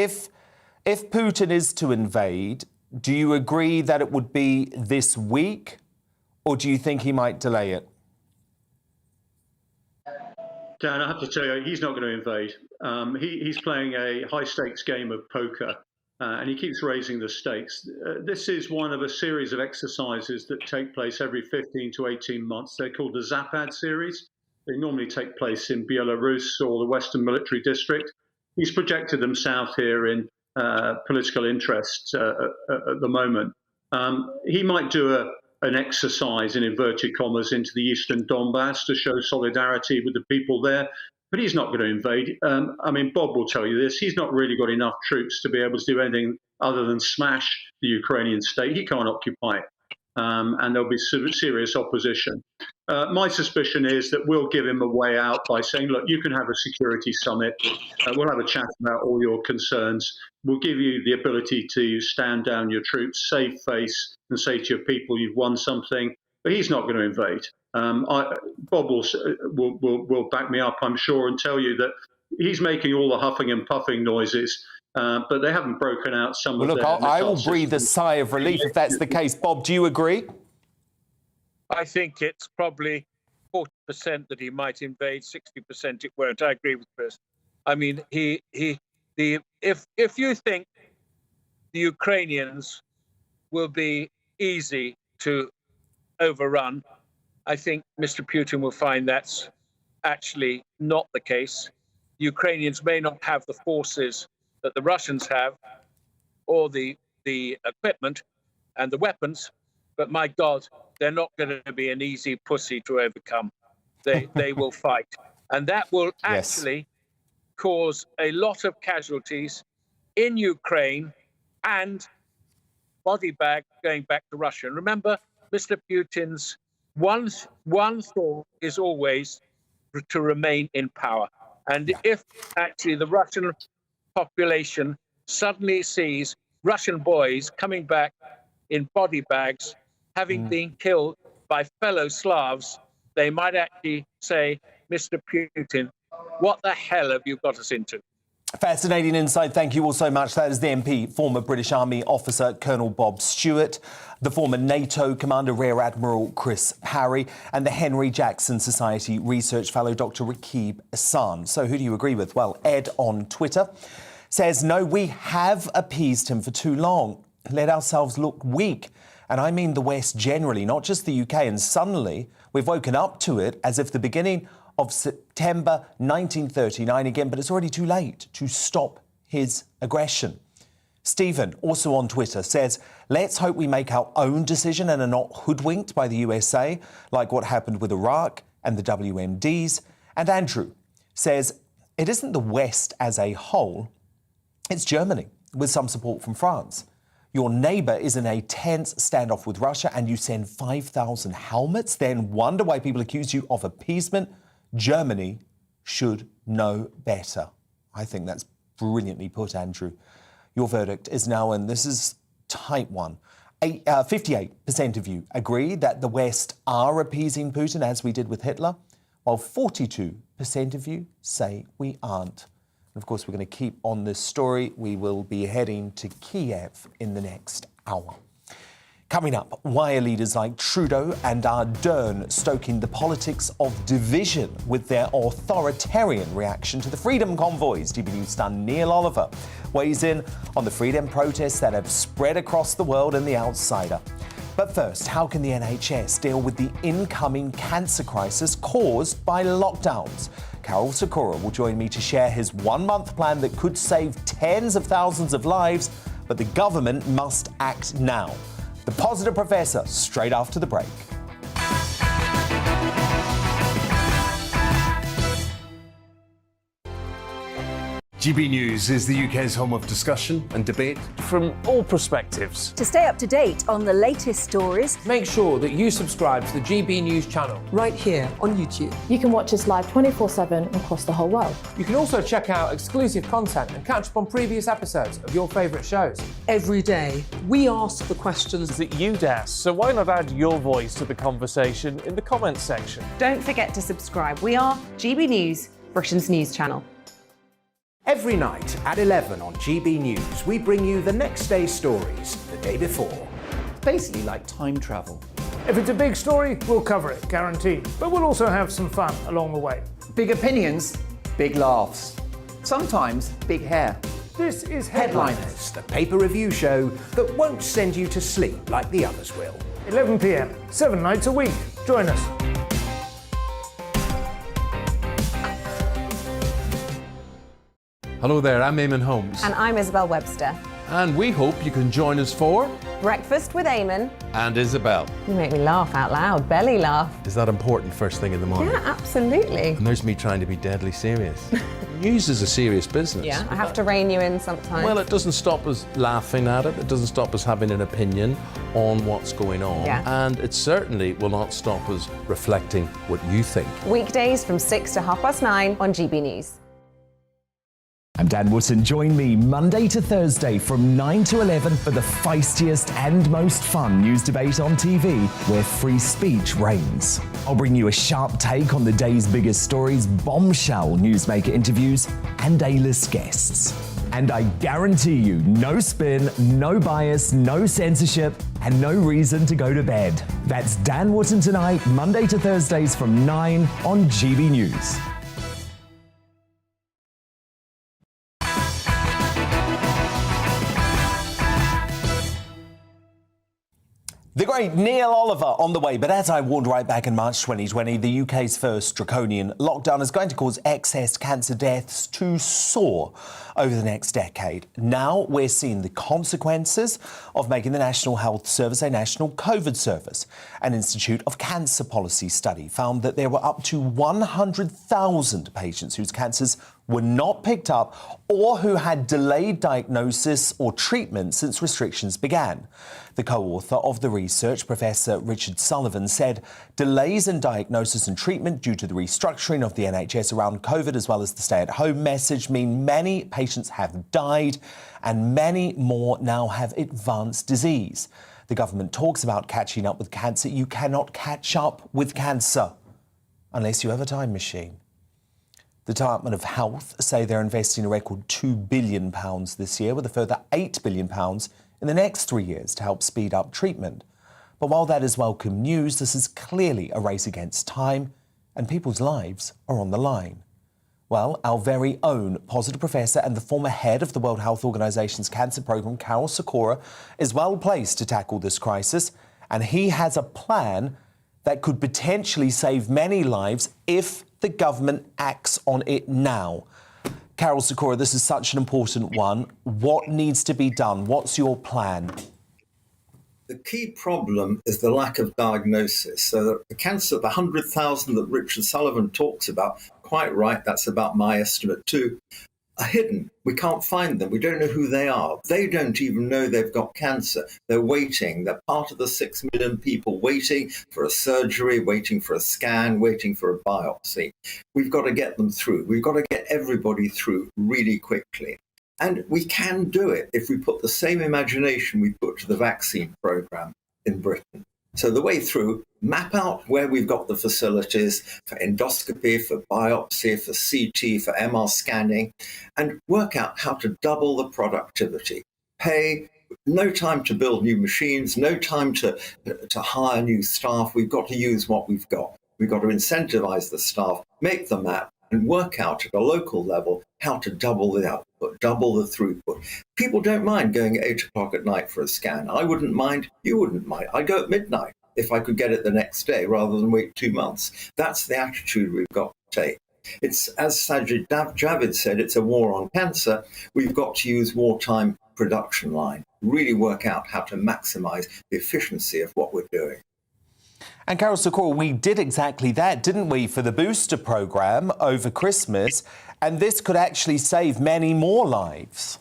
Putin is to invade, do you agree that it would be this week, or do you think he might delay it? Dan, I have to tell you, he's not going to invade. He's playing a high-stakes game of poker, and he keeps raising the stakes. This is one of a series of exercises that take place every 15 to 18 months. They're called the Zapad series. They normally take place in Belarus or the Western Military District. He's projected them south here in political interest at the moment. He might do an exercise, in inverted commas, into the eastern Donbass to show solidarity with the people there, but he's not going to invade. I mean, Bob will tell you this, he's not really got enough troops to be able to do anything other than smash the Ukrainian state. He can't occupy it, and there'll be serious opposition. My suspicion is that we'll give him a way out by saying, look, you can have a security summit. We'll have a chat about all your concerns. We'll give you the ability to stand down your troops, save face, and say to your people, you've won something. But he's not going to invade. Bob will back me up, I'm sure, and tell you that he's making all the huffing and puffing noises, but they haven't broken out some of their Look, I will breathe a sigh of relief if that's the case. Bob, do you agree? I think it's probably 40% that he might invade, 60% it won't. I agree with Chris. I mean, he if you think the Ukrainians will be easy to overrun, I think Mr. Putin will find that's actually not the case. The Ukrainians may not have the forces that the Russians have, or the equipment and the weapons, but my God, they're not going to be an easy pussy to overcome. They will fight, and that will actually cause a lot of casualties in Ukraine and body bag going back to Russia. And remember, Mr. Putin's one thought is always to remain in power. And if actually the Russian population suddenly sees Russian boys coming back in body bags, having been killed by fellow Slavs, they might actually say, Mr. Putin, what the hell have you got us into? Fascinating insight. Thank you all so much. That is the MP, former British Army officer Colonel Bob Stewart, the former NATO commander Rear Admiral Chris Parry, and the Henry Jackson Society research fellow Dr. Rakib Ahsan. So who do you agree with? Well, Ed on Twitter says, no, we have appeased him for too long. Let ourselves look weak. And I mean the West generally, not just the UK. And suddenly we've woken up to it as if the beginning of September 1939 again, but it's already too late to stop his aggression. Stephen, also on Twitter, says, let's hope we make our own decision and are not hoodwinked by the USA, like what happened with Iraq and the WMDs. And Andrew says, it isn't the West as a whole, it's Germany, with some support from France. Your neighbour is in a tense standoff with Russia and you send 5,000 helmets, then wonder why people accuse you of appeasement. Germany should know better. I think that's brilliantly put, Andrew. Your verdict is now in. This is tight one. 58% of you agree that the West are appeasing Putin, as we did with Hitler, while 42% of you say we aren't. And of course, we're going to keep on this story. We will be heading to Kyiv in the next hour. Coming up, why are leaders like Trudeau and Ardern stoking the politics of division with their authoritarian reaction to the freedom convoys? GBNews star Neil Oliver weighs in on the freedom protests that have spread across the world and the outsider. But first, how can the NHS deal with the incoming cancer crisis caused by lockdowns? Carol Sakura will join me to share his one-month plan that could save tens of thousands of lives, but the government must act now. The Positive Professor, straight after the break. GB News is the UK's home of discussion and debate from all perspectives. To stay up to date on the latest stories, make sure that you subscribe to the GB News channel right here on YouTube. You can watch us live 24/7 across the whole world. You can also check out exclusive content and catch up on previous episodes of your favourite shows. Every day, we ask the questions that you'd ask, so why not add your voice to the conversation in the comments section? Don't forget to subscribe. We are GB News, Britain's news channel. Every night at 11 on GB News, we bring you the next day's stories the day before. Basically like time travel. If it's a big story, we'll cover it, guaranteed. But we'll also have some fun along the way. Big opinions, big laughs. Sometimes big hair. This is Headliners, the paper review show that won't send you to sleep like the others will. 11 p.m, 7 nights a week. Join us. Hello there, I'm Eamon Holmes. And I'm Isabel Webster. And we hope you can join us for Breakfast with Eamon and Isabel. You make me laugh out loud, belly laugh. Is that important first thing in the morning? Yeah, absolutely. And there's me trying to be deadly serious. News is a serious business. Yeah, I have to rein you in sometimes. Well, it doesn't stop us laughing at it. It doesn't stop us having an opinion on what's going on. Yeah. And it certainly will not stop us reflecting what you think. Weekdays from 6 to 9:30 on GB News. I'm Dan Wootton. Join me Monday to Thursday from 9 to 11 for the feistiest and most fun news debate on TV, where free speech reigns. I'll bring you a sharp take on the day's biggest stories, bombshell newsmaker interviews, and A-list guests. And I guarantee you, no spin, no bias, no censorship, and no reason to go to bed. That's Dan Wootton tonight, Monday to Thursdays from 9 on GB News. right, Neil Oliver on the way. But as I warned right back in March 2020, the UK's first draconian lockdown is going to cause excess cancer deaths to soar over the next decade. Now we're seeing the consequences of making the National Health Service a national COVID service. An Institute of Cancer Policy study found that there were up to 100,000 patients whose cancers were not picked up or who had delayed diagnosis or treatment since restrictions began. The co-author of the research, Professor Richard Sullivan, said delays in diagnosis and treatment due to the restructuring of the NHS around COVID as well as the stay-at-home message mean many patients have died and many more now have advanced disease. The government talks about catching up with cancer. You cannot catch up with cancer unless you have a time machine. The Department of Health say they're investing a record £2 billion this year with a further £8 billion in the next 3 years to help speed up treatment. But while that is welcome news, this is clearly a race against time and people's lives are on the line. Well, our very own positive professor and the former head of the World Health Organization's cancer program, Carol Sikora, is well placed to tackle this crisis, and he has a plan that could potentially save many lives if the government acts on it now. Carol Sikora, this is such an important one. What needs to be done? What's your plan? The key problem is the lack of diagnosis. So the cancer, the 100,000 that Richard Sullivan talks about, quite right, that's about my estimate too, are hidden. We can't find them. We don't know who they are. They don't even know they've got cancer. They're waiting. They're part of the 6 million people waiting for a surgery, waiting for a scan, waiting for a biopsy. We've got to get them through. We've got to get everybody through really quickly. And we can do it if we put the same imagination we put to the vaccine program in Britain. So the way through, map out where we've got the facilities for endoscopy, for biopsy, for CT, for MR scanning, and work out how to double the productivity. Pay, no time to build new machines, no time to hire new staff. We've got to use what we've got. We've got to incentivize the staff, make the map, and work out at a local level how to double the output, double the throughput. People don't mind going at 8 o'clock at night for a scan. I wouldn't mind, you wouldn't mind. I'd go at midnight if I could get it the next day rather than wait 2 months. That's the attitude we've got to take. It's, as Sajid Javid said, it's a war on cancer. We've got to use wartime production line, really work out how to maximize the efficiency of what we're doing. And Carol Sikora, we did exactly that, didn't we, for the booster programme over Christmas, and this could actually save many more lives.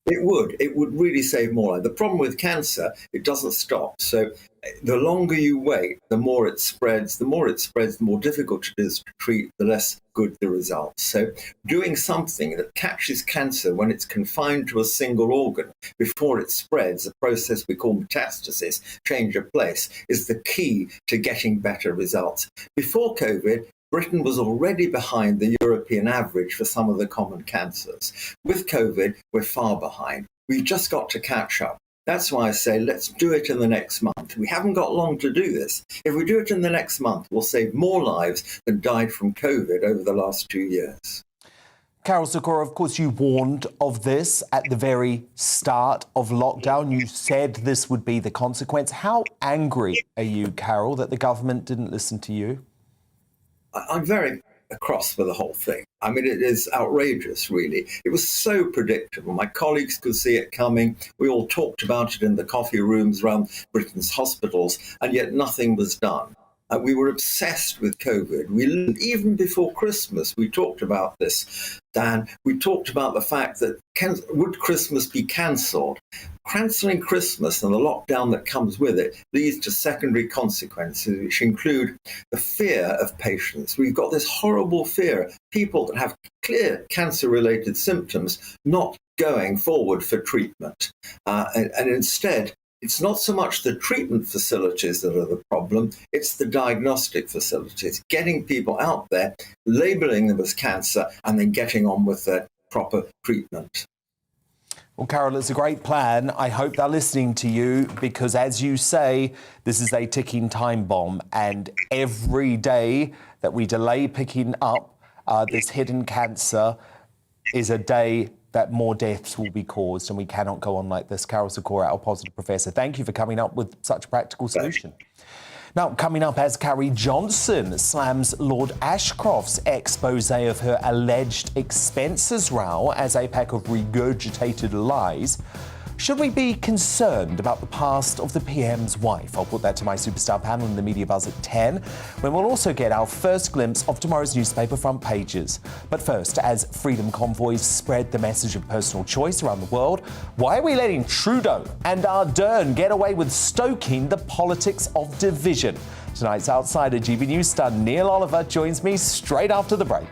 It would really save more lives. The problem with cancer, it doesn't stop. So the longer you wait, the more it spreads. The more it spreads, the more difficult it is to treat, the less good the results. So doing something that catches cancer when it's confined to a single organ before it spreads, a process we call metastasis, change of place, is the key to getting better results. Before COVID, Britain was already behind the European average for some of the common cancers. With COVID, we're far behind. We've just got to catch up. That's why I say let's do it in the next month. We haven't got long to do this. If we do it in the next month, we'll save more lives than died from COVID over the last 2 years. Carol Sikora, of course, you warned of this at the very start of lockdown. You said this would be the consequence. How angry are you, Carol, that the government didn't listen to you? I'm very across for the whole thing. I mean, it is outrageous, really. It was so predictable. My colleagues could see it coming. We all talked about it in the coffee rooms around Britain's hospitals, and yet nothing was done. We were obsessed with COVID. Even before Christmas, we talked about this, Dan. We talked about the fact that would Christmas be cancelled? Cancelling Christmas and the lockdown that comes with it leads to secondary consequences, which include the fear of patients. We've got this horrible fear of people that have clear cancer-related symptoms not going forward for treatment. And instead, it's not so much the treatment facilities that are the problem, it's the diagnostic facilities, getting people out there, labelling them as cancer, and then getting on with their proper treatment. Well, Carol, it's a great plan. I hope they're listening to you because, as you say, this is a ticking time bomb, and every day that we delay picking up this hidden cancer is a day that more deaths will be caused, and we cannot go on like this. Carol Sikora, our positive professor, thank you for coming up with such a practical solution. Now, coming up, as Carrie Johnson slams Lord Ashcroft's expose of her alleged expenses row as a pack of regurgitated lies. Should we be concerned about the past of the PM's wife? I'll put that to my superstar panel in the Media Buzz at 10, when we'll also get our first glimpse of tomorrow's newspaper front pages. But first, as freedom convoys spread the message of personal choice around the world, why are we letting Trudeau and Ardern get away with stoking the politics of division? Tonight's Outsider GB News star Neil Oliver joins me straight after the break.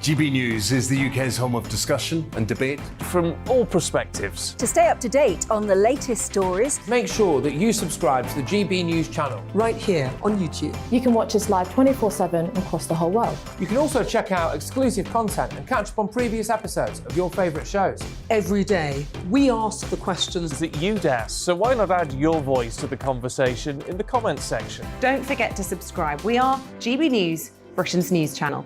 GB News is the UK's home of discussion and debate from all perspectives. To stay up to date on the latest stories, make sure that you subscribe to the GB News channel right here on YouTube. You can watch us live 24/7 across the whole world. You can also check out exclusive content and catch up on previous episodes of your favourite shows. Every day, we ask the questions that you'd ask, so why not add your voice to the conversation in the comments section? Don't forget to subscribe. We are GB News, Britain's news channel.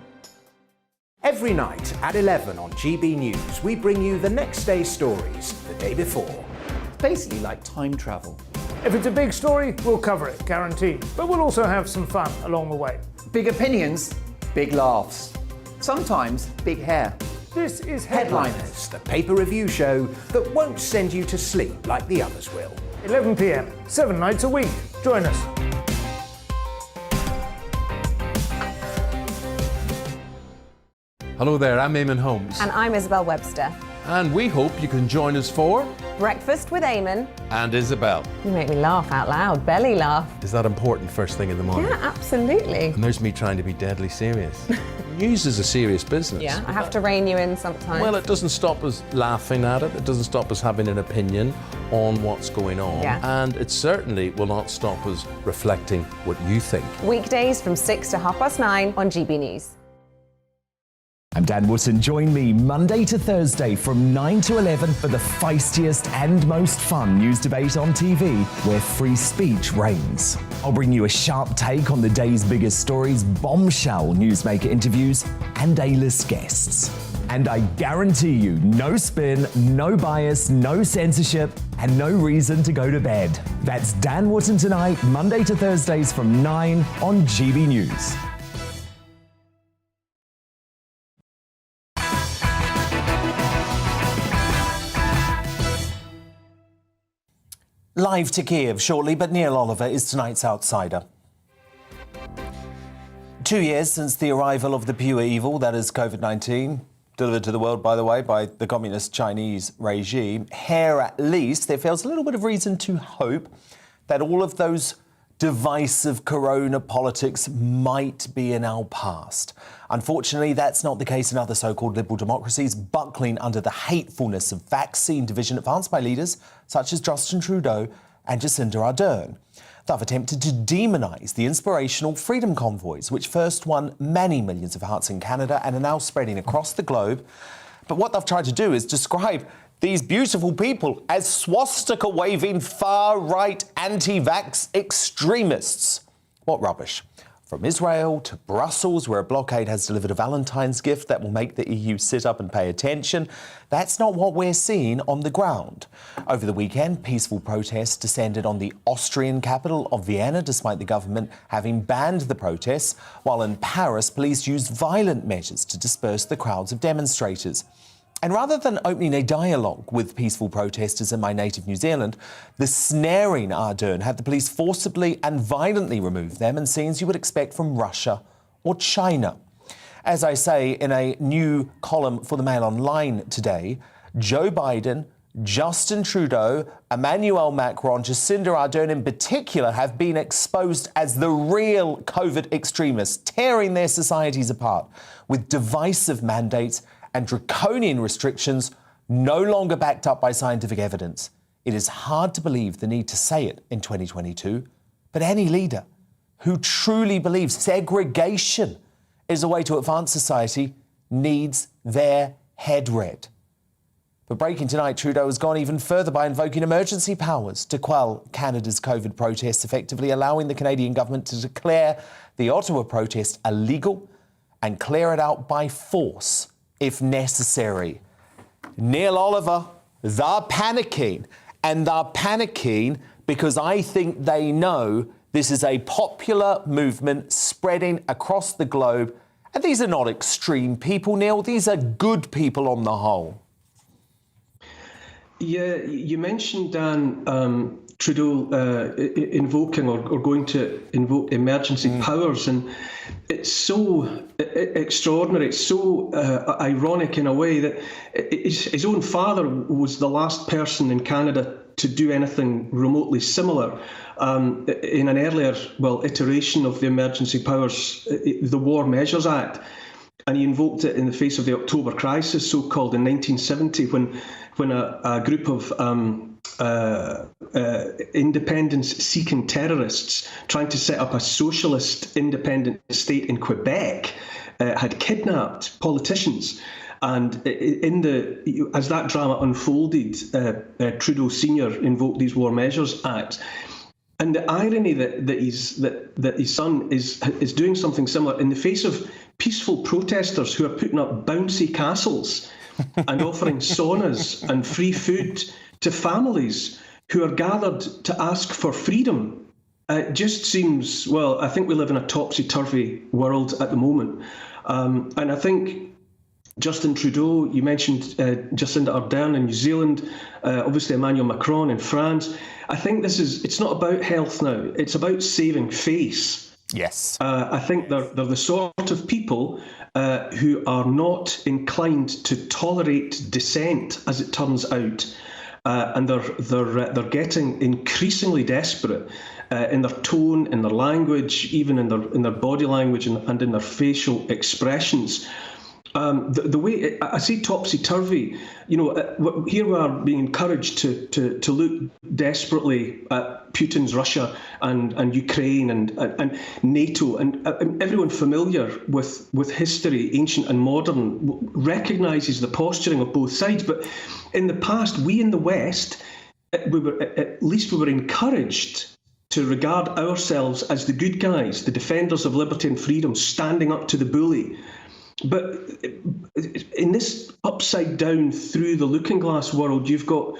Every night at 11 on GB News, we bring you the next day's stories the day before. Basically like time travel. If it's a big story, we'll cover it, guaranteed. But we'll also have some fun along the way. Big opinions, big laughs. Sometimes big hair. This is Headliners, the paper review show that won't send you to sleep like the others will. 11 p.m, 7 nights a week. Join us. Hello there, I'm Eamon Holmes. And I'm Isabel Webster. And we hope you can join us for Breakfast with Eamon. And Isabel. You make me laugh out loud, belly laugh. Is that important first thing in the morning? Yeah, absolutely. And there's me trying to be deadly serious. News is a serious business. Yeah, I have to rein you in sometimes. Well, it doesn't stop us laughing at it. It doesn't stop us having an opinion on what's going on. Yeah. And it certainly will not stop us reflecting what you think. Weekdays from 6 to 9:30 on GB News. I'm Dan Wootton. Join me Monday to Thursday from 9 to 11 for the feistiest and most fun news debate on TV, where free speech reigns. I'll bring you a sharp take on the day's biggest stories, bombshell newsmaker interviews, and A-list guests. And I guarantee you, no spin, no bias, no censorship, and no reason to go to bed. That's Dan Wootton tonight, Monday to Thursdays from 9 on GB News. Live to Kyiv shortly, but Neil Oliver is tonight's Outsider. 2 years since the arrival of the pure evil, that is COVID-19, delivered to the world, by the way, by the communist Chinese regime. Here, at least, there feels a little bit of reason to hope that all of those divisive corona politics might be in our past. Unfortunately, that's not the case in other so-called liberal democracies, buckling under the hatefulness of vaccine division advanced by leaders such as Justin Trudeau and Jacinda Ardern. They've attempted to demonise the inspirational freedom convoys, which first won many millions of hearts in Canada and are now spreading across the globe. But what they've tried to do is describe these beautiful people as swastika-waving, far-right, anti-vax extremists. What rubbish. From Israel to Brussels, where a blockade has delivered a Valentine's gift that will make the EU sit up and pay attention, that's not what we're seeing on the ground. Over the weekend, peaceful protests descended on the Austrian capital of Vienna, despite the government having banned the protests, while in Paris, police used violent measures to disperse the crowds of demonstrators. And rather than opening a dialogue with peaceful protesters in my native New Zealand, the snaring Ardern had the police forcibly and violently remove them in scenes you would expect from Russia or China. As I say in a new column for the Mail Online today, Joe Biden, Justin Trudeau, Emmanuel Macron, Jacinda Ardern in particular have been exposed as the real COVID extremists, tearing their societies apart with divisive mandates and draconian restrictions no longer backed up by scientific evidence. It is hard to believe the need to say it in 2022, but any leader who truly believes segregation is a way to advance society needs their head read. But breaking tonight, Trudeau has gone even further by invoking emergency powers to quell Canada's COVID protests, effectively allowing the Canadian government to declare the Ottawa protest illegal and clear it out by force if necessary. Neil Oliver, they're panicking, and they're panicking because I think they know this is a popular movement spreading across the globe. And these are not extreme people, Neil. These are good people on the whole. Yeah, you mentioned, Dan, Trudeau invoking or going to invoke emergency powers, and it's so extraordinary, it's so ironic in a way that his own father was the last person in Canada to do anything remotely similar. In an earlier, iteration of the emergency powers, the War Measures Act, and he invoked it in the face of the October crisis, so-called in 1970, when a group of independence-seeking terrorists trying to set up a socialist independent state in Quebec had kidnapped politicians. And as that drama unfolded, Trudeau Sr. invoked these War Measures Acts. And the irony that his son is doing something similar in the face of peaceful protesters who are putting up bouncy castles and offering saunas and free food to families who are gathered to ask for freedom. It just seems, I think we live in a topsy-turvy world at the moment. And I think Justin Trudeau, you mentioned Jacinda Ardern in New Zealand, obviously Emmanuel Macron in France. I think it's not about health now, it's about saving face. Yes. I think they're the sort of people who are not inclined to tolerate dissent, as it turns out, and they're getting increasingly desperate in their tone, in their language, even in their body language and in their facial expressions. The way I say topsy-turvy, here we are being encouraged to look desperately at Putin's Russia and Ukraine and NATO, and everyone familiar with history, ancient and modern, recognises the posturing of both sides. But in the past, we in the West, we were encouraged to regard ourselves as the good guys, the defenders of liberty and freedom, standing up to the bully. But in this upside down through the looking glass world, you've got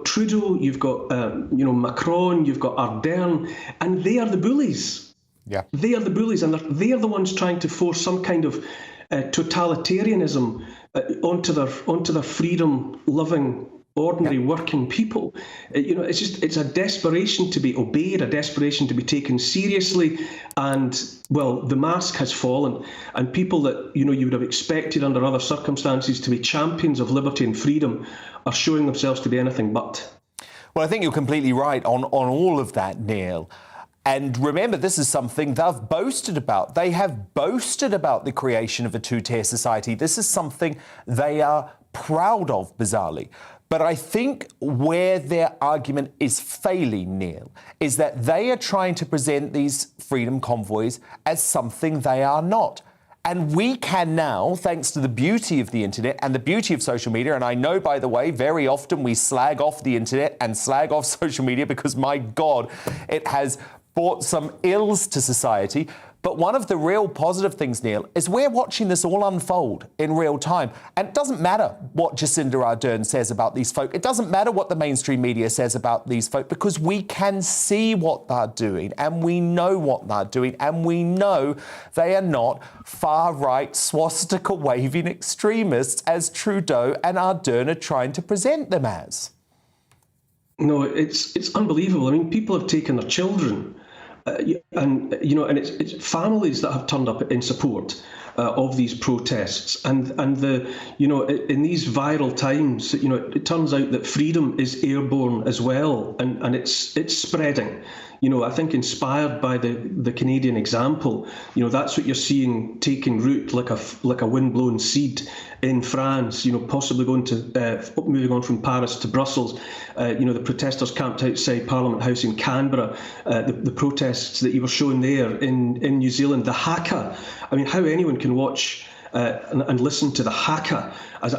Trudeau, you've got Macron, you've got Ardern, and they are the bullies. Yeah, they are the bullies, and they are the ones trying to force some kind of totalitarianism onto their freedom-loving, ordinary working people. It's a desperation to be obeyed, a desperation to be taken seriously, and the mask has fallen, and people that you would have expected under other circumstances to be champions of liberty and freedom are showing themselves to be anything but. Well, I think you're completely right on all of that, Neil. And remember, this is something they've boasted about. They have boasted about the creation of a two-tier society. This is something they are proud of, bizarrely. But I think where their argument is failing, Neil, is that they are trying to present these freedom convoys as something they are not. And we can now, thanks to the beauty of the internet and the beauty of social media, and I know, by the way, very often we slag off the internet and slag off social media because, my God, it has brought some ills to society. But one of the real positive things, Neil, is we're watching this all unfold in real time. And it doesn't matter what Jacinda Ardern says about these folk. It doesn't matter what the mainstream media says about these folk, because we can see what they're doing and we know what they're doing, and we know they are not far-right swastika-waving extremists as Trudeau and Ardern are trying to present them as. No, it's unbelievable. I mean, people have taken their children. And it's families that have turned up in support of these protests, and in these viral times, it turns out that freedom is airborne as well, and it's spreading. I think inspired by the Canadian example, that's what you're seeing taking root like a windblown seed in France. Possibly moving on from Paris to Brussels. The protesters camped outside Parliament House in Canberra. The protests that you were showing there in New Zealand, the haka. I mean, how anyone can watch and listen to the haka as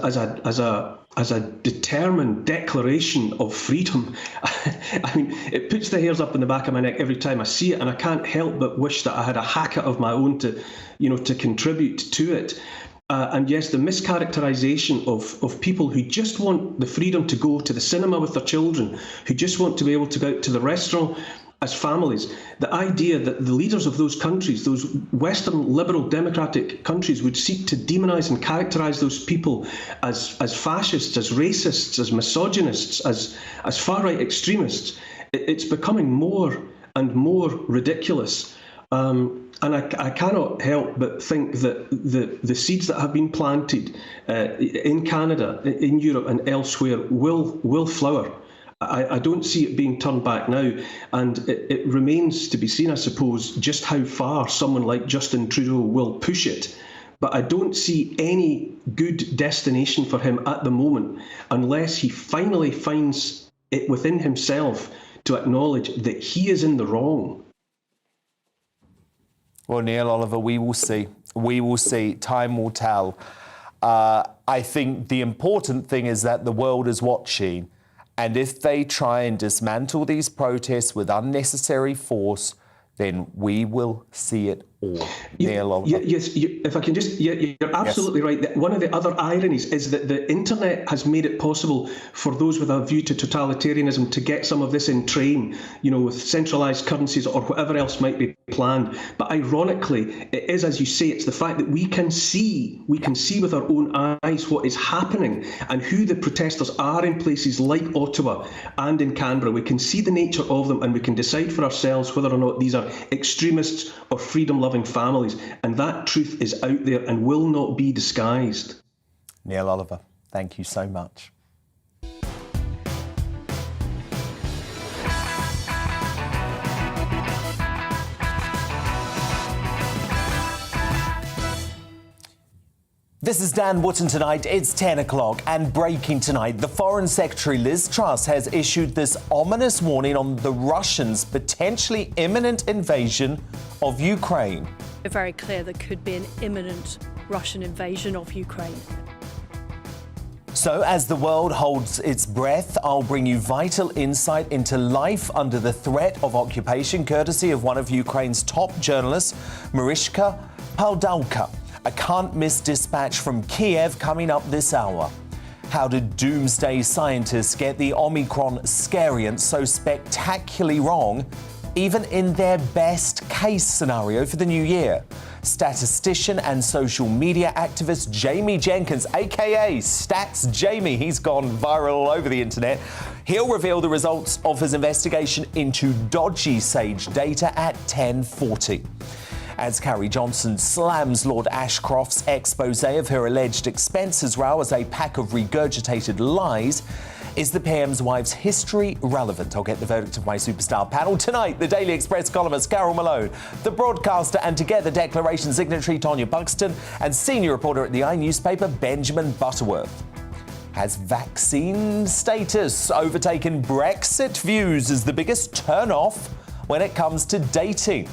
a determined declaration of freedom. I mean, it puts the hairs up in the back of my neck every time I see it, and I can't help but wish that I had a haka of my own to contribute to it. And yes, the mischaracterization of people who just want the freedom to go to the cinema with their children, who just want to be able to go out to the restaurant as families. The idea that the leaders of those countries, those Western liberal democratic countries, would seek to demonize and characterize those people as fascists, as racists, as misogynists, as far-right extremists, it's becoming more and more ridiculous. And I cannot help but think that the seeds that have been planted in Canada, in Europe and elsewhere will flower. I don't see it being turned back now, and it remains to be seen, I suppose, just how far someone like Justin Trudeau will push it. But I don't see any good destination for him at the moment unless he finally finds it within himself to acknowledge that he is in the wrong. Well, Neil Oliver, we will see. We will see. Time will tell. I think the important thing is that the world is watching. And if they try and dismantle these protests with unnecessary force, then we will see it all. Neil Oliver. Yes, if I can just, you're absolutely right. One of the other ironies is that the internet has made it possible for those with a view to totalitarianism to get some of this in train, with centralised currencies or whatever else might be planned. But ironically, it is, as you say, it's the fact that we can see with our own eyes what is happening and who the protesters are in places like Ottawa and in Canberra. We can see the nature of them and we can decide for ourselves whether or not these are extremists or freedom-loving families, and that truth is out there and will not be disguised. Neil Oliver, thank you so much. This is Dan Wootton tonight. It's 10 o'clock and breaking tonight. The Foreign Secretary Liz Truss has issued this ominous warning on the Russians' potentially imminent invasion of Ukraine. It's very clear there could be an imminent Russian invasion of Ukraine. So, as the world holds its breath, I'll bring you vital insight into life under the threat of occupation, courtesy of one of Ukraine's top journalists, Mariska Paldalka. A can't-miss dispatch from Kyiv coming up this hour. How did doomsday scientists get the Omicron scariant so spectacularly wrong, even in their best-case scenario for the new year? Statistician and social media activist Jamie Jenkins, a.k.a. Stats Jamie, he's gone viral all over the internet. He'll reveal the results of his investigation into dodgy Sage data at 10:40. As Carrie Johnson slams Lord Ashcroft's expose of her alleged expenses row as a pack of regurgitated lies, is the PM's wife's history relevant? I'll get the verdict of my superstar panel tonight. The Daily Express columnist Carol Malone, the broadcaster and Together Declaration signatory Tonya Buxton, and senior reporter at the newspaper Benjamin Butterworth. Has vaccine status overtaken Brexit views as the biggest turn-off when it comes to dating?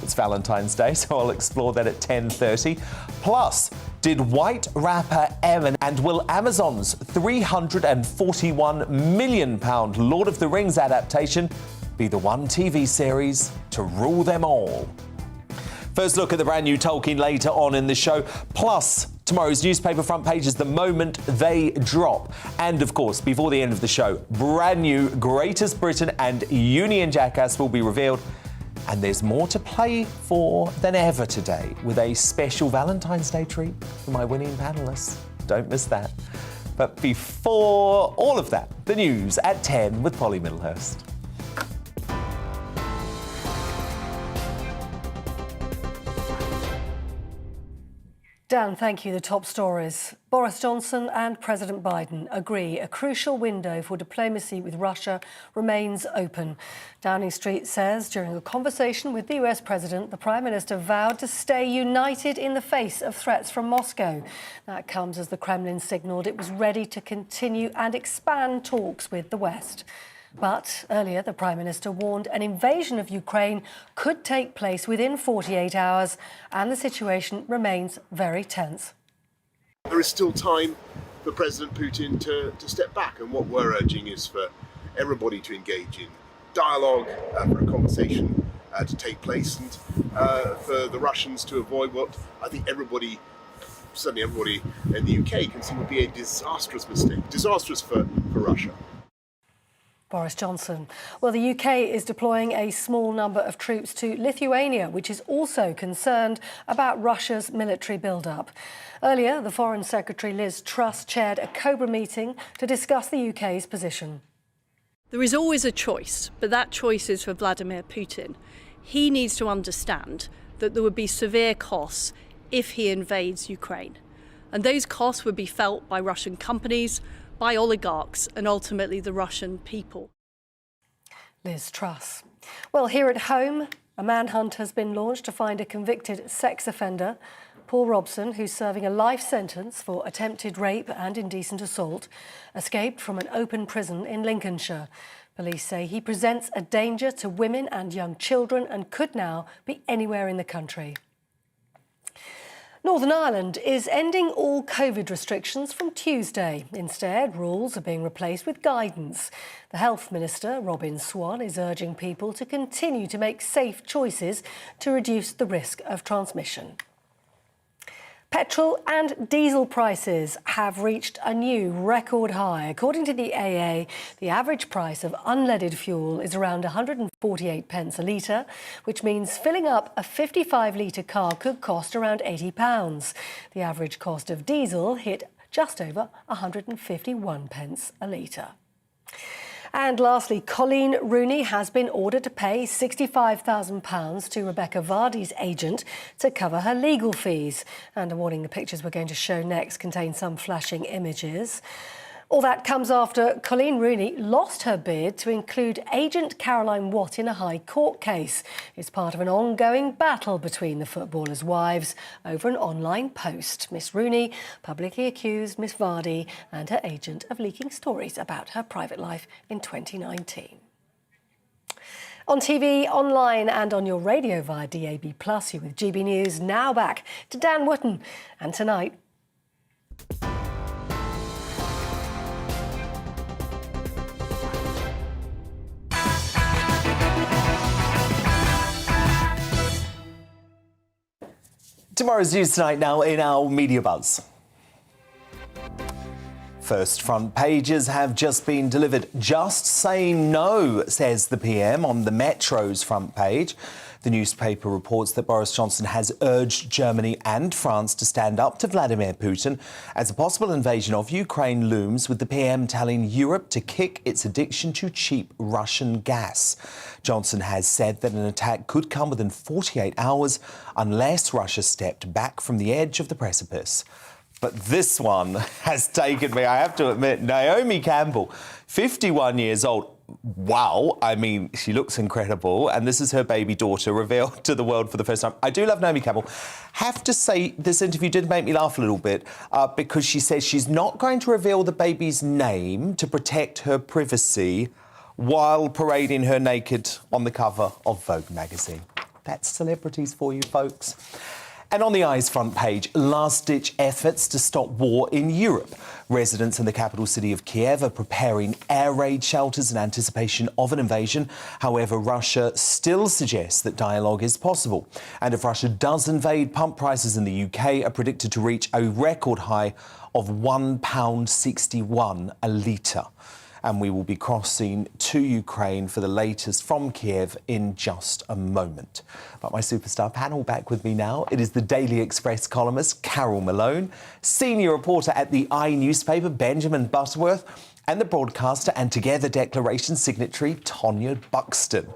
It's Valentine's Day, so I'll explore that at 10:30. Plus, did white rapper Emin and will Amazon's £341 million Lord of the Rings adaptation be the one TV series to rule them all? First look at the brand new Tolkien later on in the show. Plus, tomorrow's newspaper front pages the moment they drop. And of course, before the end of the show, brand new Greatest Britain and Union Jackass will be revealed. And there's more to play for than ever today, with a special Valentine's Day treat for my winning panellists. Don't miss that. But before all of that, the news at 10 with Polly Middlehurst. Dan, thank you. The top stories. Boris Johnson and President Biden agree a crucial window for diplomacy with Russia remains open. Downing Street says during a conversation with the US President, the Prime Minister vowed to stay united in the face of threats from Moscow. That comes as the Kremlin signalled it was ready to continue and expand talks with the West. But earlier, the Prime Minister warned an invasion of Ukraine could take place within 48 hours, and the situation remains very tense. There is still time for President Putin to step back, and what we're urging is for everybody to engage in dialogue, for a conversation to take place, and for the Russians to avoid what I think certainly everybody in the UK can see would be a disastrous mistake, disastrous for Russia. Boris Johnson. Well, the UK is deploying a small number of troops to Lithuania, which is also concerned about Russia's military build-up. Earlier, the Foreign Secretary Liz Truss chaired a Cobra meeting to discuss the UK's position. There is always a choice, but that choice is for Vladimir Putin. He needs to understand that there would be severe costs if he invades Ukraine. And those costs would be felt by Russian companies, by oligarchs, and ultimately the Russian people. Liz Truss. Well, here at home, a manhunt has been launched to find a convicted sex offender. Paul Robson, who's serving a life sentence for attempted rape and indecent assault, escaped from an open prison in Lincolnshire. Police say he presents a danger to women and young children and could now be anywhere in the country. Northern Ireland is ending all COVID restrictions from Tuesday. Instead, rules are being replaced with guidance. The Health Minister, Robin Swan, is urging people to continue to make safe choices to reduce the risk of transmission. Petrol and diesel prices have reached a new record high. According to the AA, the average price of unleaded fuel is around 148 pence a litre, which means filling up a 55-litre car could cost around £80. The average cost of diesel hit just over 151 pence a litre. And lastly, Colleen Rooney has been ordered to pay £65,000 to Rebecca Vardy's agent to cover her legal fees. And a warning, the pictures we're going to show next contain some flashing images. All that comes after Colleen Rooney lost her bid to include agent Caroline Watt in a High Court case. It's part of an ongoing battle between the footballers' wives over an online post. Miss Rooney publicly accused Miss Vardy and her agent of leaking stories about her private life in 2019. On TV, online and on your radio via DAB+, you're with GB News. Now back to Dan Wootton. And tonight, Tomorrow's news tonight now in our Media Buzz. First front pages have just been delivered. Just say no, says the PM on the Metro's front page. The newspaper reports that Boris Johnson has urged Germany and France to stand up to Vladimir Putin as a possible invasion of Ukraine looms, with the PM telling Europe to kick its addiction to cheap Russian gas. Johnson has said that an attack could come within 48 hours unless Russia stepped back from the edge of the precipice. But this one has taken me, I have to admit. Naomi Campbell, 51 years old. Wow, I mean, she looks incredible. And this is her baby daughter revealed to the world for the first time. I do love Naomi Campbell. Have to say, this interview did make me laugh a little bit because she says she's not going to reveal the baby's name to protect her privacy while parading her naked on the cover of Vogue magazine. That's celebrities for you, folks. And on the Eye's front page, last-ditch efforts to stop war in Europe. Residents in the capital city of Kyiv are preparing air raid shelters in anticipation of an invasion. However, Russia still suggests that dialogue is possible. And if Russia does invade, pump prices in the UK are predicted to reach a record high of £1.61 a litre. And we will be crossing to Ukraine for the latest from Kyiv in just a moment. But my superstar panel back with me now. It is the Daily Express columnist Carol Malone, senior reporter at the I newspaper Benjamin Butterworth, and the broadcaster and Together Declaration signatory Tonya Buxton.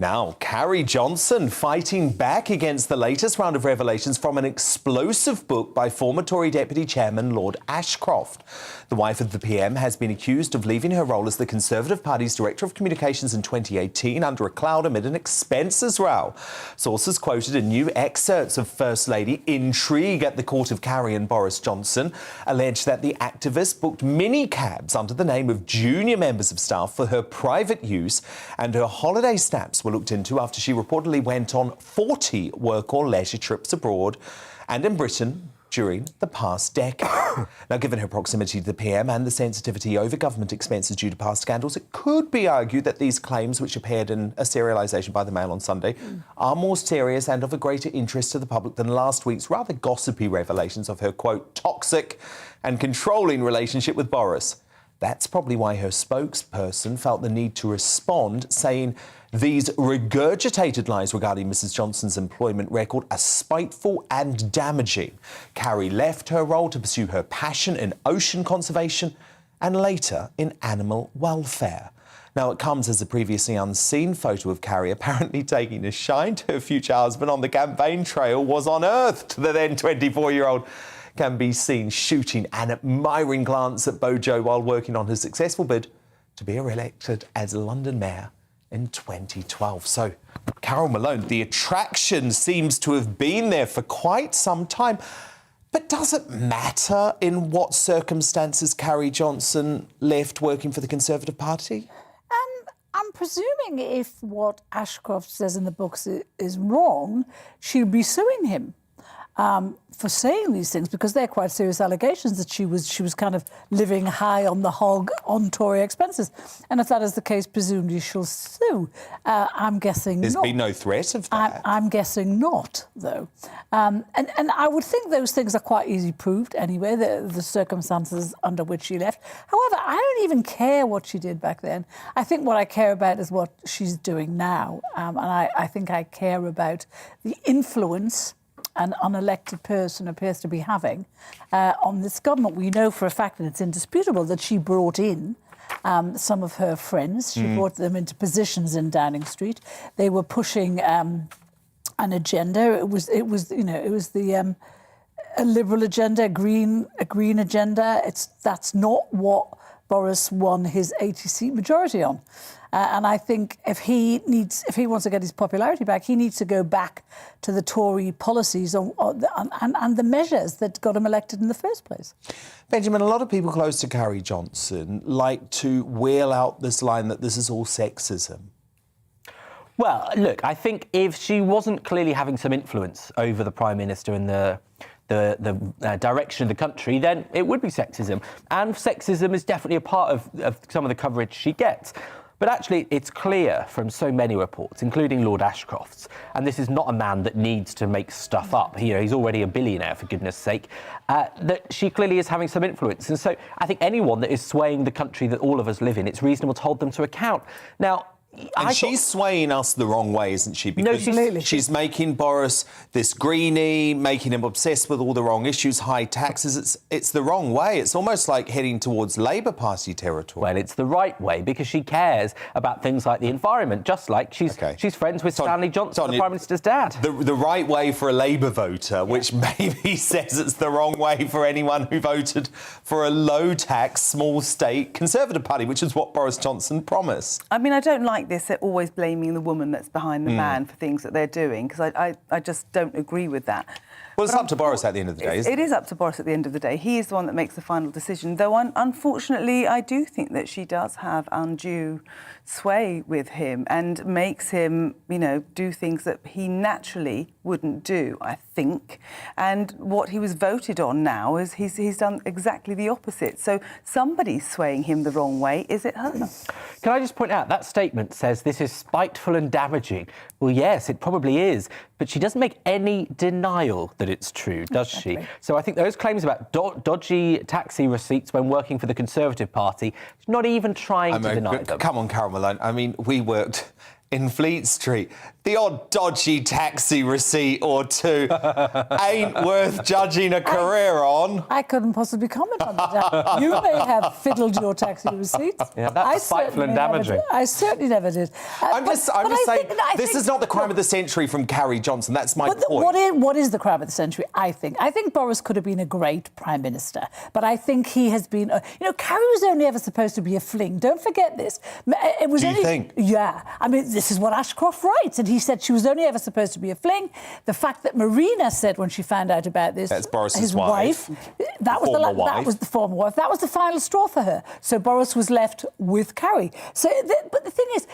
Now, Carrie Johnson fighting back against the latest round of revelations from an explosive book by former Tory Deputy Chairman Lord Ashcroft. The wife of the PM has been accused of leaving her role as the Conservative Party's Director of Communications in 2018 under a cloud amid an expenses row. Sources quoted in new excerpts of First Lady intrigue at the court of Carrie and Boris Johnson alleged that the activist booked minicabs under the name of junior members of staff for her private use, and her holiday snaps were looked into after she reportedly went on 40 work or leisure trips abroad and in Britain during the past decade. Now, given her proximity to the PM and the sensitivity over government expenses due to past scandals, it could be argued that these claims, which appeared in a serialisation by the Mail on Sunday, are more serious and of a greater interest to the public than last week's rather gossipy revelations of her, quote, toxic and controlling relationship with Boris. That's probably why her spokesperson felt the need to respond, saying these regurgitated lies regarding Mrs Johnson's employment record are spiteful and damaging. Carrie left her role to pursue her passion in ocean conservation and later in animal welfare. Now, it comes as a previously unseen photo of Carrie apparently taking a shine to her future husband on the campaign trail was unearthed. The then 24-year-old can be seen shooting an admiring glance at Bojo while working on his successful bid to be re-elected as London Mayor in 2012. So, Carol Malone, the attraction seems to have been there for quite some time. But does it matter in what circumstances Carrie Johnson left working for the Conservative Party? I'm presuming if what Ashcroft says in the books is wrong, she'll be suing him for saying these things, because they're quite serious allegations that she was kind of living high on the hog on Tory expenses. And if that is the case, presumably she'll sue. I'm guessing There's not. been no threat of that. I'm guessing not, though. And I would think those things are quite easily proved anyway, the circumstances under which she left. However, I don't even care what she did back then. I think what I care about is what she's doing now. And I think I care about the influence an unelected person appears to be having on this government. We know for a fact, and it's indisputable, that she brought in some of her friends. She brought them into positions in Downing Street. They were pushing an agenda. It was the a liberal agenda, a green agenda. That's not what Boris won his 80-seat majority on. And I think if he wants to get his popularity back, he needs to go back to the Tory policies and the measures that got him elected in the first place. Benjamin, a lot of people close to Carrie Johnson like to wheel out this line that this is all sexism. Well, look, I think if she wasn't clearly having some influence over the Prime Minister and the direction of the country, then it would be sexism. And sexism is definitely a part of some of the coverage she gets. But actually, it's clear from so many reports, including Lord Ashcroft's, and this is not a man that needs to make stuff up. He's already a billionaire, for goodness sake, that she clearly is having some influence. And so I think anyone that is swaying the country that all of us live in, it's reasonable to hold them to account. Now, she's swaying us the wrong way, isn't she? Because she's making Boris this greenie, making him obsessed with all the wrong issues, high taxes. It's the wrong way. It's almost like heading towards Labour Party territory. Well, it's the right way because she cares about things like the environment, just like she's friends with Stanley Johnson, the Prime Minister's dad. The right way for a Labour voter, which maybe says it's the wrong way for anyone who voted for a low-tax, small-state Conservative Party, which is what Boris Johnson promised. I mean, I don't like this, they're always blaming the woman that's behind the man for things that they're doing, because I just don't agree with that. Well, it's up to Boris at the end of the day, isn't it? It is up to Boris at the end of the day. He is the one that makes the final decision, though unfortunately I do think that she does have undue sway with him and makes him, do things that he naturally wouldn't do, I think. And what he was voted on now is he's done exactly the opposite. So somebody's swaying him the wrong way. Is it her? Can I just point out, that statement says this is spiteful and damaging. Well, yes, it probably is. but she doesn't make any denial that it's true, does she? So I think those claims about dodgy taxi receipts when working for the Conservative Party, she's not even trying to deny them. Come on, Carol Malone. I mean, we worked in Fleet Street. The odd dodgy taxi receipt or two ain't worth judging a career on. I couldn't possibly comment on that. You may have fiddled your taxi receipts. Yeah, that's spiteful and damaging. I certainly never did. I'm just saying, this is not the crime of the century from Carrie Johnson. That's my point. What is the crime of the century, I think? I think Boris could have been a great Prime Minister, but I think he has been... Carrie was only ever supposed to be a fling. Don't forget this. It was Do you think? Yeah. I mean, this is what Ashcroft writes, and he said she was only ever supposed to be a fling. The fact that Marina said when she found out about this... That's Boris's his wife. That was the former wife. That was the final straw for her. So Boris was left with Carrie. But the thing is,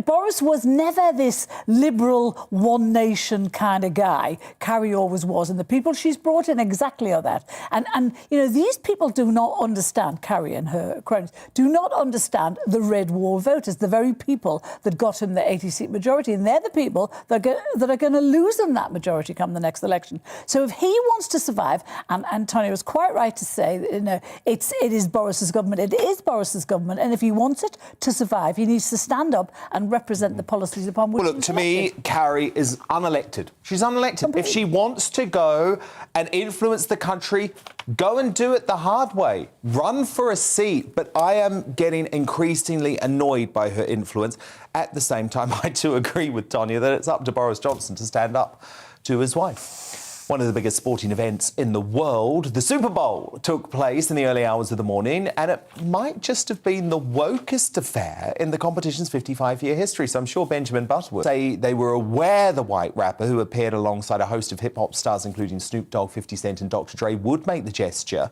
Boris was never this liberal, one nation kind of guy. Carrie always was. And the people she's brought in exactly are that. And these people do not understand, Carrie and her cronies, do not understand the Red War voters, the very people that got him the 80-seat majority. And they're the people that are going to lose him that majority come the next election. So if he wants to survive, and Tony was quite right to say that, it is Boris's government. It is Boris's government. And if he wants it to survive, he needs to stand up and represent the policies upon which to me, Carrie is unelected. She's unelected. Completely. If she wants to go and influence the country, go and do it the hard way. Run for a seat. But I am getting increasingly annoyed by her influence. At the same time, I do agree with Tonya that it's up to Boris Johnson to stand up to his wife. One of the biggest sporting events in the world, the Super Bowl, took place in the early hours of the morning, and it might just have been the wokest affair in the competition's 55-year history. So I'm sure Benjamin Butterworth say they were aware the white rapper, who appeared alongside a host of hip-hop stars, including Snoop Dogg, 50 Cent and Dr. Dre, would make the gesture,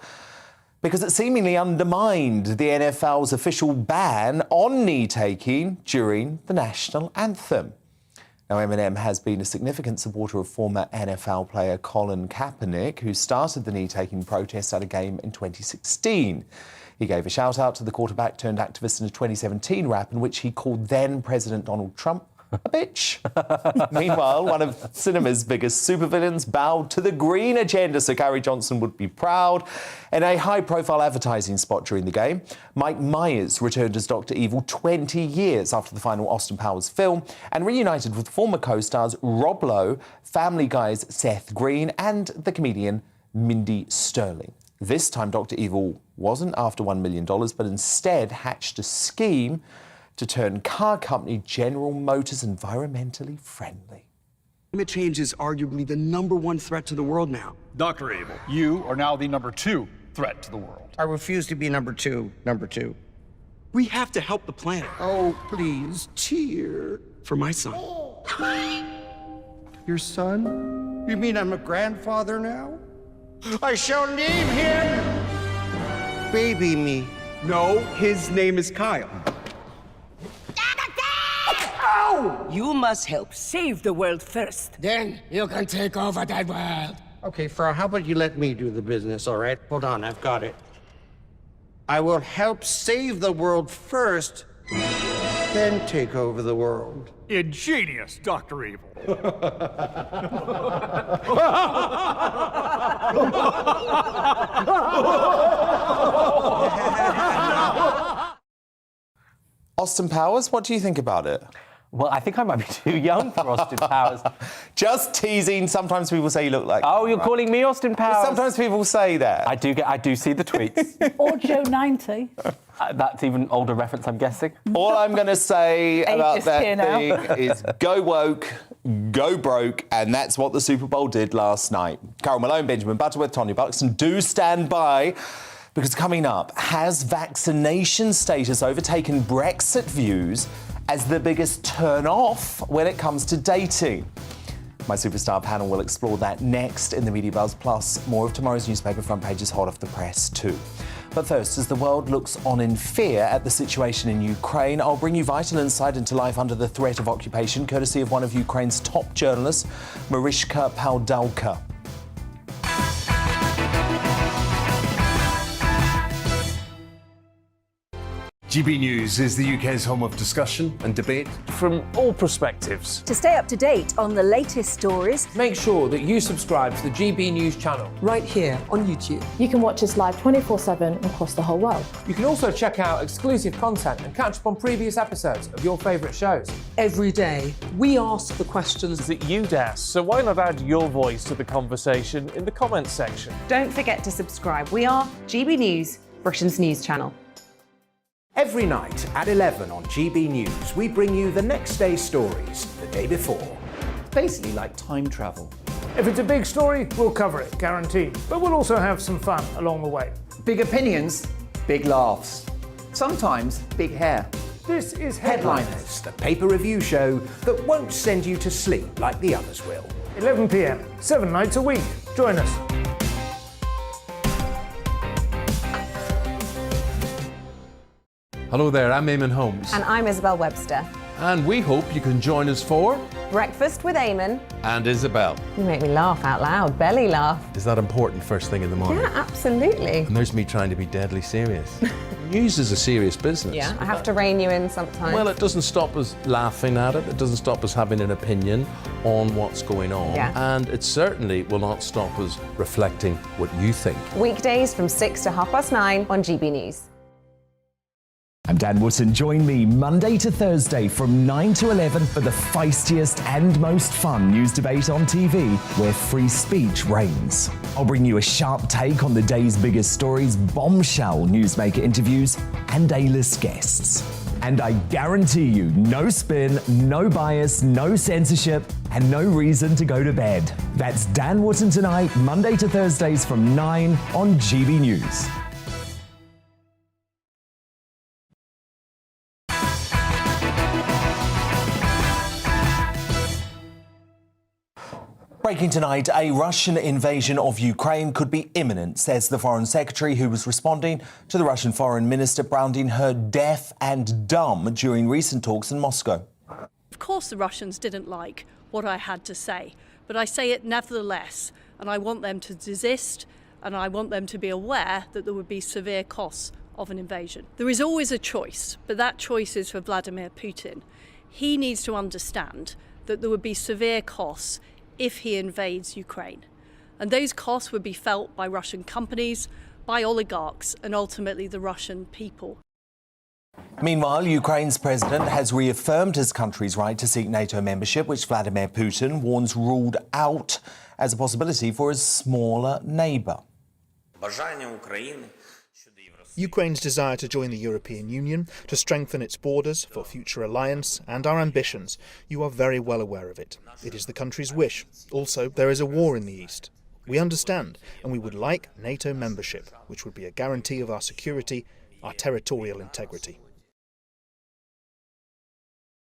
because it seemingly undermined the NFL's official ban on knee-taking during the national anthem. Now, Eminem has been a significant supporter of former NFL player Colin Kaepernick, who started the knee-taking protest at a game in 2016. He gave a shout-out to the quarterback-turned-activist in a 2017 rap in which he called then-President Donald Trump a bitch. Meanwhile, one of cinema's biggest supervillains bowed to the green agenda, so Carrie Johnson would be proud. In a high-profile advertising spot during the game, Mike Myers returned as Dr. Evil 20 years after the final Austin Powers film and reunited with former co-stars Rob Lowe, Family Guy's Seth Green and the comedian Mindy Sterling. This time, Dr. Evil wasn't after $1 million, but instead hatched a scheme to turn car company General Motors environmentally friendly. Climate change is arguably the #1 threat to the world now. Dr. Evil, you are now the #2 threat to the world. I refuse to be number two. We have to help the planet. Oh, please, cheer for my son. Your son? You mean I'm a grandfather now? I shall name him Baby Me. No, his name is Kyle. You must help save the world first. Then you can take over that world. Okay, Frau, how about you let me do the business, all right? Hold on, I've got it. I will help save the world first, then take over the world. Ingenious, Dr. Evil. Austin Powers, what do you think about it? Well, I think I might be too young for Austin Powers. Just teasing. Sometimes people say you look like... Oh, you're calling me Austin Powers? Well, sometimes people say that. I do see the tweets. Or Joe 90. That's even older reference, I'm guessing. All I'm going to say about that thing is go woke, go broke, and that's what the Super Bowl did last night. Carol Malone, Benjamin Butterworth, Tonya Buxton, do stand by, because coming up, has vaccination status overtaken Brexit views as the biggest turn-off when it comes to dating? My superstar panel will explore that next in the Media Buzz, plus more of tomorrow's newspaper front pages hot off the press too. But first, as the world looks on in fear at the situation in Ukraine, I'll bring you vital insight into life under the threat of occupation, courtesy of one of Ukraine's top journalists, Mariska Paldalka. GB News is the UK's home of discussion and debate from all perspectives. To stay up to date on the latest stories, make sure that you subscribe to the GB News channel right here on YouTube. You can watch us live 24/7 across the whole world. You can also check out exclusive content and catch up on previous episodes of your favourite shows. Every day, we ask the questions that you'd ask, so why not add your voice to the conversation in the comments section? Don't forget to subscribe. We are GB News, Britain's news channel. Every night at 11 on GB News, we bring you the next day's stories the day before. Basically like time travel. If it's a big story, we'll cover it, guaranteed. But we'll also have some fun along the way. Big opinions, big laughs. Sometimes big hair. This is Headliners, the paper review show that won't send you to sleep like the others will. 11 p.m, 7 nights a week. Join us. Hello there, I'm Eamon Holmes. And I'm Isabel Webster. And we hope you can join us for Breakfast with Eamon and Isabel. You make me laugh out loud, belly laugh. Is that important first thing in the morning? Yeah, absolutely. And there's me trying to be deadly serious. News is a serious business. Yeah, I have to rein you in sometimes. Well, it doesn't stop us laughing at it. It doesn't stop us having an opinion on what's going on. Yeah. And it certainly will not stop us reflecting what you think. Weekdays from 6 to 9:30 on GB News. I'm Dan Wootton. Join me Monday to Thursday from 9 to 11 for the feistiest and most fun news debate on TV, where free speech reigns. I'll bring you a sharp take on the day's biggest stories, bombshell newsmaker interviews, and A-list guests. And I guarantee you, no spin, no bias, no censorship, and no reason to go to bed. That's Dan Wootton tonight, Monday to Thursdays from 9 on GB News. Breaking tonight, a Russian invasion of Ukraine could be imminent, says the Foreign Secretary, who was responding to the Russian Foreign Minister branding her deaf and dumb during recent talks in Moscow. Of course the Russians didn't like what I had to say, but I say it nevertheless, and I want them to desist, and I want them to be aware that there would be severe costs of an invasion. There is always a choice, but that choice is for Vladimir Putin. He needs to understand that there would be severe costs if he invades Ukraine. And those costs would be felt by Russian companies, by oligarchs, and ultimately the Russian people. Meanwhile, Ukraine's president has reaffirmed his country's right to seek NATO membership, which Vladimir Putin warns ruled out as a possibility for his smaller neighbour. Ukraine's desire to join the European Union, to strengthen its borders for future alliance, and our ambitions. You are very well aware of it. It is the country's wish. Also, there is a war in the east. We understand, and we would like NATO membership, which would be a guarantee of our security, our territorial integrity.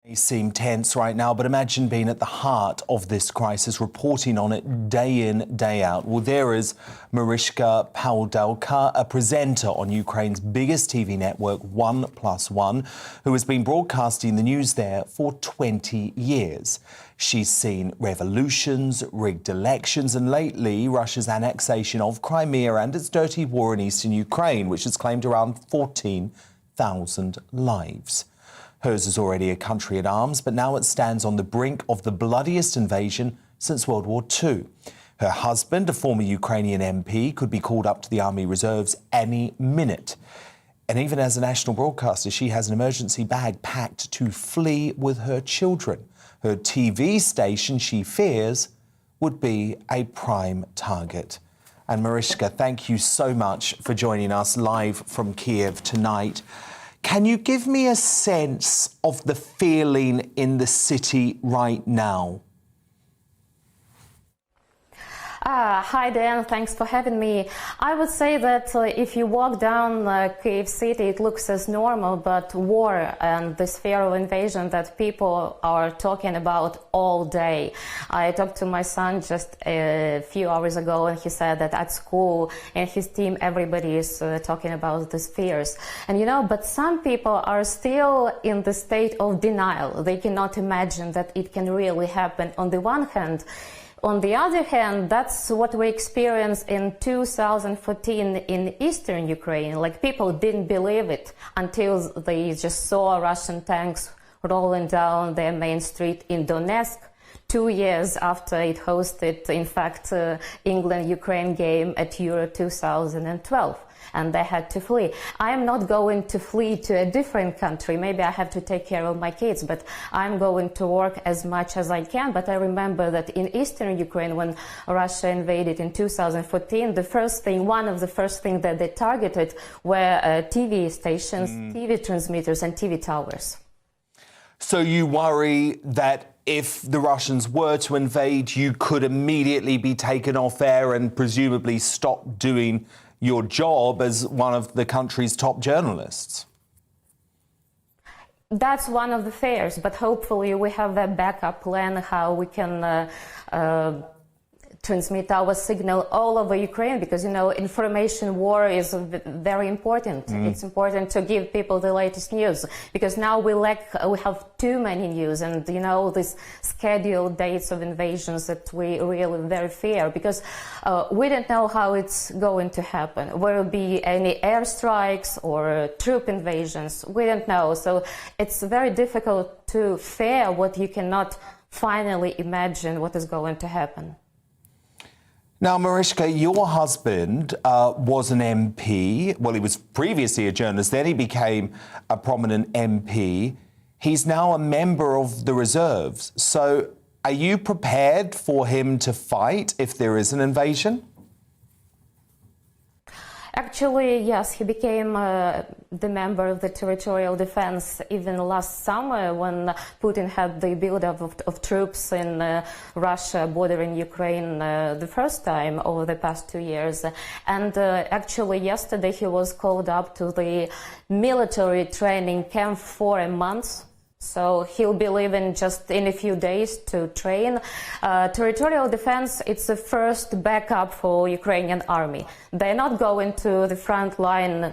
They seem tense right now, but imagine being at the heart of this crisis, reporting on it day in, day out. Well, there is Mariska Pawdelka, a presenter on Ukraine's biggest TV network, 1+1, who has been broadcasting the news there for 20 years. She's seen revolutions, rigged elections, and lately Russia's annexation of Crimea and its dirty war in eastern Ukraine, which has claimed around 14,000 lives. Hers is already a country at arms, but now it stands on the brink of the bloodiest invasion since World War II. Her husband, a former Ukrainian MP, could be called up to the Army Reserves any minute. And even as a national broadcaster, she has an emergency bag packed to flee with her children. Her TV station, she fears, would be a prime target. And Mariska, thank you so much for joining us live from Kyiv tonight. Can you give me a sense of the feeling in the city right now? Hi Dan, thanks for having me. I would say that if you walk down Kyiv city, it looks as normal, but war and this fear of invasion that people are talking about all day. I talked to my son just a few hours ago, and he said that at school and his team, everybody is talking about these fears. And you know, but some people are still in the state of denial. They cannot imagine that it can really happen. On the one hand, on the other hand, that's what we experienced in 2014 in eastern Ukraine. Like, people didn't believe it until they just saw Russian tanks rolling down their main street in Donetsk 2 years after it hosted, in fact, England-Ukraine game at Euro 2012. And they had to flee. I am not going to flee to a different country. Maybe I have to take care of my kids, but I'm going to work as much as I can. But I remember that in eastern Ukraine, when Russia invaded in 2014, one of the first things that they targeted were TV stations, TV transmitters, and TV towers. So you worry that if the Russians were to invade, you could immediately be taken off air and presumably stop doing your job as one of the country's top journalists? That's one of the fears, but hopefully we have a backup plan how we can transmit our signal all over Ukraine, because, you know, information war is very important. It's important to give people the latest news, because now we have too many news, and, you know, these scheduled dates of invasions that we really very fear, because we don't know how it's going to happen. Will there be any airstrikes or troop invasions? We don't know. So it's very difficult to fear what you cannot finally imagine what is going to happen. Now, Mariska, your husband was an MP. Well, he was previously a journalist, then he became a prominent MP. He's now a member of the reserves. So are you prepared for him to fight if there is an invasion? Actually, yes, he became the member of the territorial defense even last summer, when Putin had the buildup of troops in Russia bordering Ukraine the first time over the past 2 years. And actually, yesterday he was called up to the military training camp for a month. So he'll be leaving just in a few days to train. Territorial defense, it's the first backup for Ukrainian army. They're not going to the front line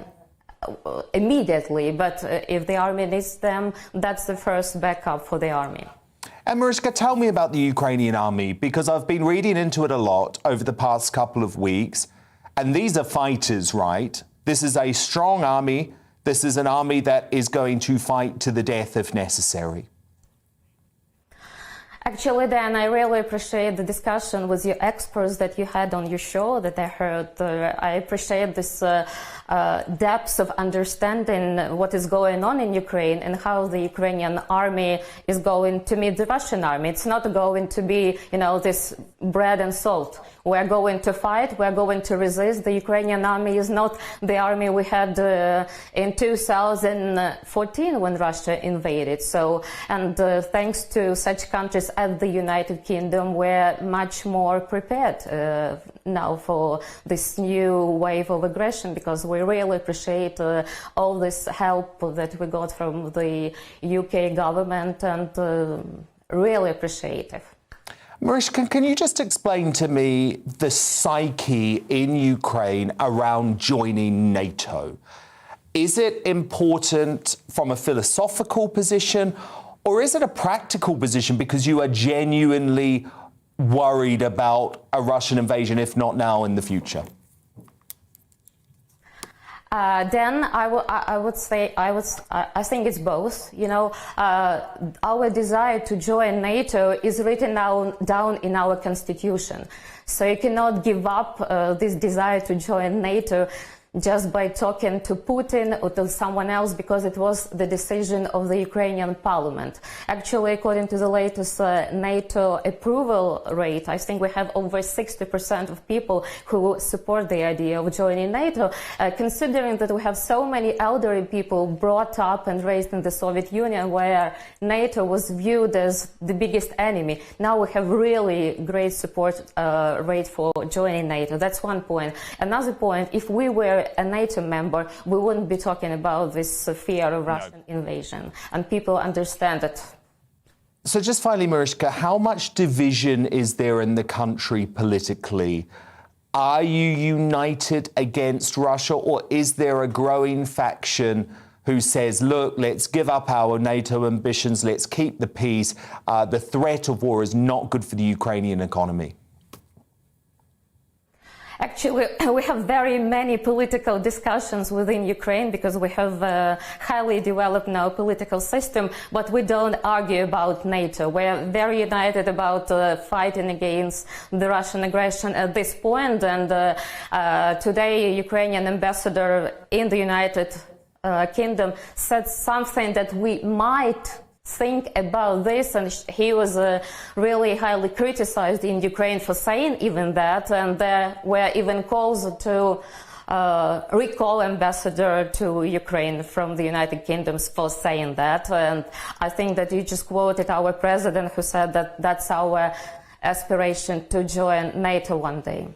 immediately, but if the army needs them, that's the first backup for the army. And Mariska, tell me about the Ukrainian army, because I've been reading into it a lot over the past couple of weeks. And these are fighters, right? This is a strong army. This is an army that is going to fight to the death if necessary. Actually, Dan, I really appreciate the discussion with your experts that you had on your show that I heard. I appreciate this depth of understanding what is going on in Ukraine and how the Ukrainian army is going to meet the Russian army. It's not going to be, you know, this bread and salt. We're going to fight, we're going to resist. The Ukrainian army is not the army we had in 2014 when Russia invaded. So, and thanks to such countries as the United Kingdom, we're much more prepared now for this new wave of aggression, because we really appreciate all this help that we got from the UK government, and really appreciate it. Mariska, can you just explain to me the psyche in Ukraine around joining NATO? Is it important from a philosophical position, or is it a practical position because you are genuinely worried about a Russian invasion, if not now, in the future? Then I would say I think it's both. You know, our desire to join NATO is written down in our constitution. So you cannot give up this desire to join NATO just by talking to Putin or to someone else, because it was the decision of the Ukrainian parliament. Actually, according to the latest NATO approval rate, I think we have over 60% of people who support the idea of joining NATO, considering that we have so many elderly people brought up and raised in the Soviet Union, where NATO was viewed as the biggest enemy. Now we have really great support rate for joining NATO. That's one point. Another point, if we were a NATO member, we wouldn't be talking about this fear of Russian invasion, and people understand it. So just finally, Mariska, how much division is there in the country politically? Are you united against Russia, or is there a growing faction who says, look, let's give up our NATO ambitions, let's keep the peace, the threat of war is not good for the Ukrainian economy? Actually, we have very many political discussions within Ukraine because we have a highly developed now political system, but we don't argue about NATO. We're very united about fighting against the Russian aggression at this point. And today, Ukrainian ambassador in the United Kingdom said something that we might think about this, and he was really highly criticized in Ukraine for saying even that, and there were even calls to recall ambassador to Ukraine from the United Kingdom for saying that. And I think that you just quoted our president who said that that's our aspiration to join NATO one day.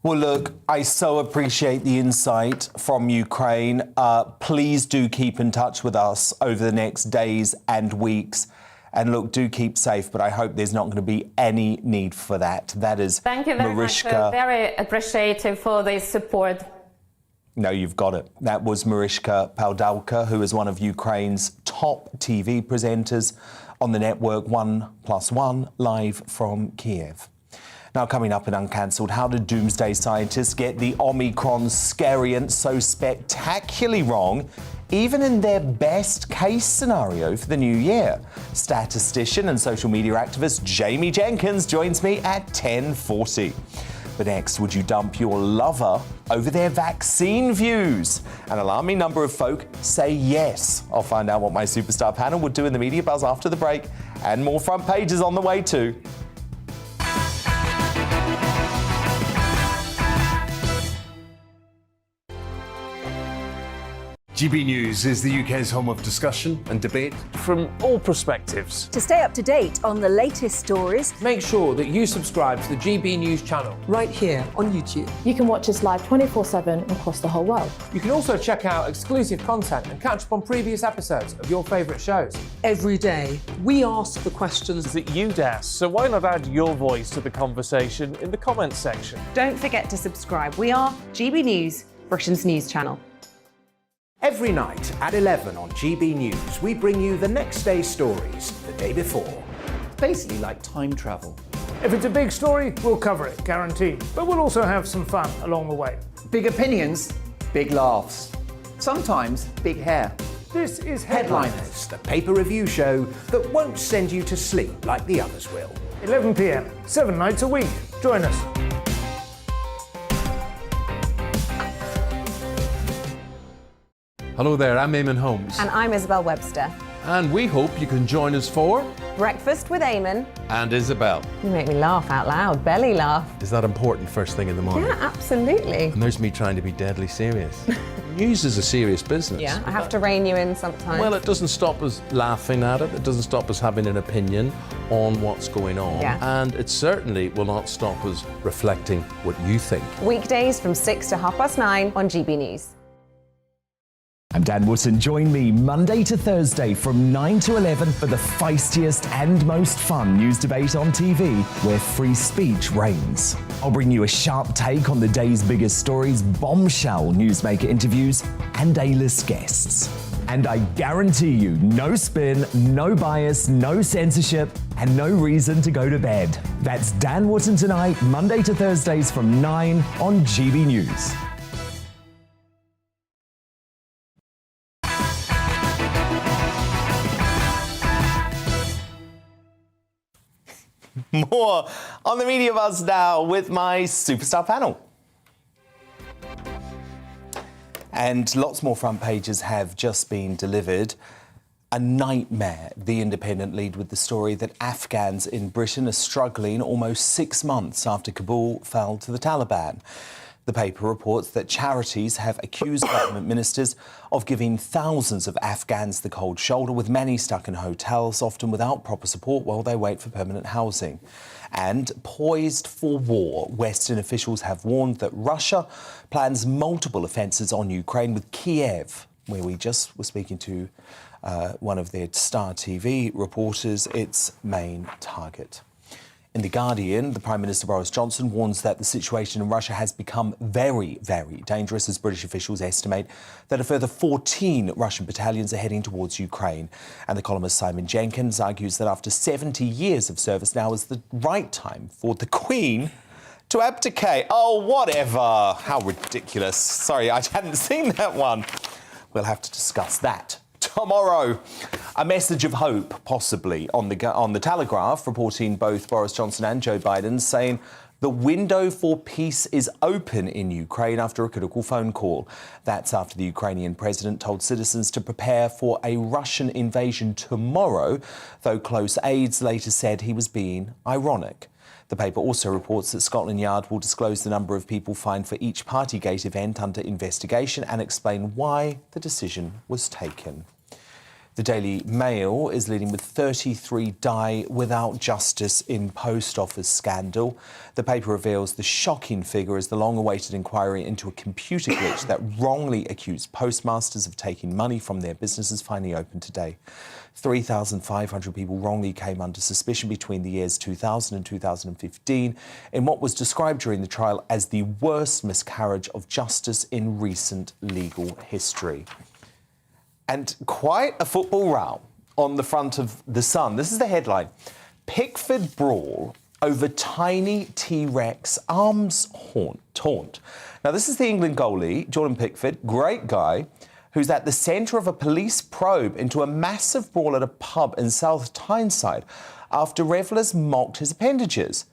Well, look, I so appreciate the insight from Ukraine. Please do keep in touch with us over the next days and weeks. And look, do keep safe, but I hope there's not going to be any need for that. That is Thank you very much. Very appreciative for the support. No, you've got it. That was Mariska Paldalka, who is one of Ukraine's top TV presenters on the network 1+1, live from Kyiv. Now, coming up in Uncancelled, how did doomsday scientists get the Omicron scariant so spectacularly wrong, even in their best case scenario for the new year? Statistician and social media activist Jamie Jenkins joins me at 10:40. But next, would you dump your lover over their vaccine views? An alarming number of folk say yes. I'll find out what my superstar panel would do in the media buzz after the break, and more front pages on the way too. GB News is the UK's home of discussion and debate from all perspectives. To stay up to date on the latest stories, make sure that you subscribe to the GB News channel right here on YouTube. You can watch us live 24/7 across the whole world. You can also check out exclusive content and catch up on previous episodes of your favourite shows. Every day, we ask the questions that you'd ask, so why not add your voice to the conversation in the comments section? Don't forget to subscribe. We are GB News, Britain's news channel. Every night at 11 on GB News, we bring you the next day's stories the day before. Basically like time travel. If it's a big story, we'll cover it, guaranteed. But we'll also have some fun along the way. Big opinions, big laughs. Sometimes big hair. This is Headliners, the paper review show that won't send you to sleep like the others will. 11 p.m, 7 nights a week. Join us. Hello there, I'm Eamon Holmes. And I'm Isabel Webster. And we hope you can join us for Breakfast with Eamon. And Isabel. You make me laugh out loud, belly laugh. Is that important first thing in the morning? Yeah, absolutely. And there's me trying to be deadly serious. News is a serious business. Yeah, I have to rein you in sometimes. Well, it doesn't stop us laughing at it. It doesn't stop us having an opinion on what's going on. Yeah. And it certainly will not stop us reflecting what you think. Weekdays from 6 to 9:30 on GB News. I'm Dan Wootton. Join me Monday to Thursday from 9 to 11 for the feistiest and most fun news debate on TV, where free speech reigns. I'll bring you a sharp take on the day's biggest stories, bombshell newsmaker interviews, and A-list guests. And I guarantee you, no spin, no bias, no censorship, and no reason to go to bed. That's Dan Wootton tonight, Monday to Thursdays from 9 on GB News. More on the Media Buzz now with my superstar panel. And lots more front pages have just been delivered. A nightmare, The Independent lead with the story that Afghans in Britain are struggling almost 6 months after Kabul fell to the Taliban. The paper reports that charities have accused government ministers of giving thousands of Afghans the cold shoulder, with many stuck in hotels, often without proper support while they wait for permanent housing. And poised for war, Western officials have warned that Russia plans multiple offences on Ukraine, with Kyiv, where we just were speaking to one of their Star TV reporters, its main target. In The Guardian, the Prime Minister Boris Johnson warns that the situation in Russia has become very, very dangerous, as British officials estimate that a further 14 Russian battalions are heading towards Ukraine. And the columnist Simon Jenkins argues that after 70 years of service, now is the right time for the Queen to abdicate. Oh, whatever. How ridiculous. Sorry, I hadn't seen that one. We'll have to discuss that tomorrow. A message of hope, possibly, on the Telegraph, reporting both Boris Johnson and Joe Biden, saying the window for peace is open in Ukraine after a critical phone call. That's after the Ukrainian president told citizens to prepare for a Russian invasion tomorrow, though close aides later said he was being ironic. The paper also reports that Scotland Yard will disclose the number of people fined for each Partygate event under investigation and explain why the decision was taken. The Daily Mail is leading with 33 die without justice in post office scandal. The paper reveals the shocking figure as the long-awaited inquiry into a computer glitch that wrongly accused postmasters of taking money from their businesses finally opened today. 3,500 people wrongly came under suspicion between the years 2000 and 2015 in what was described during the trial as the worst miscarriage of justice in recent legal history. And quite a football row on the front of The Sun. This is the headline. Pickford brawl over tiny T-Rex arms taunt. Now, this is the England goalie, Jordan Pickford, great guy, who's at the centre of a police probe into a massive brawl at a pub in South Tyneside after revellers mocked his appendages.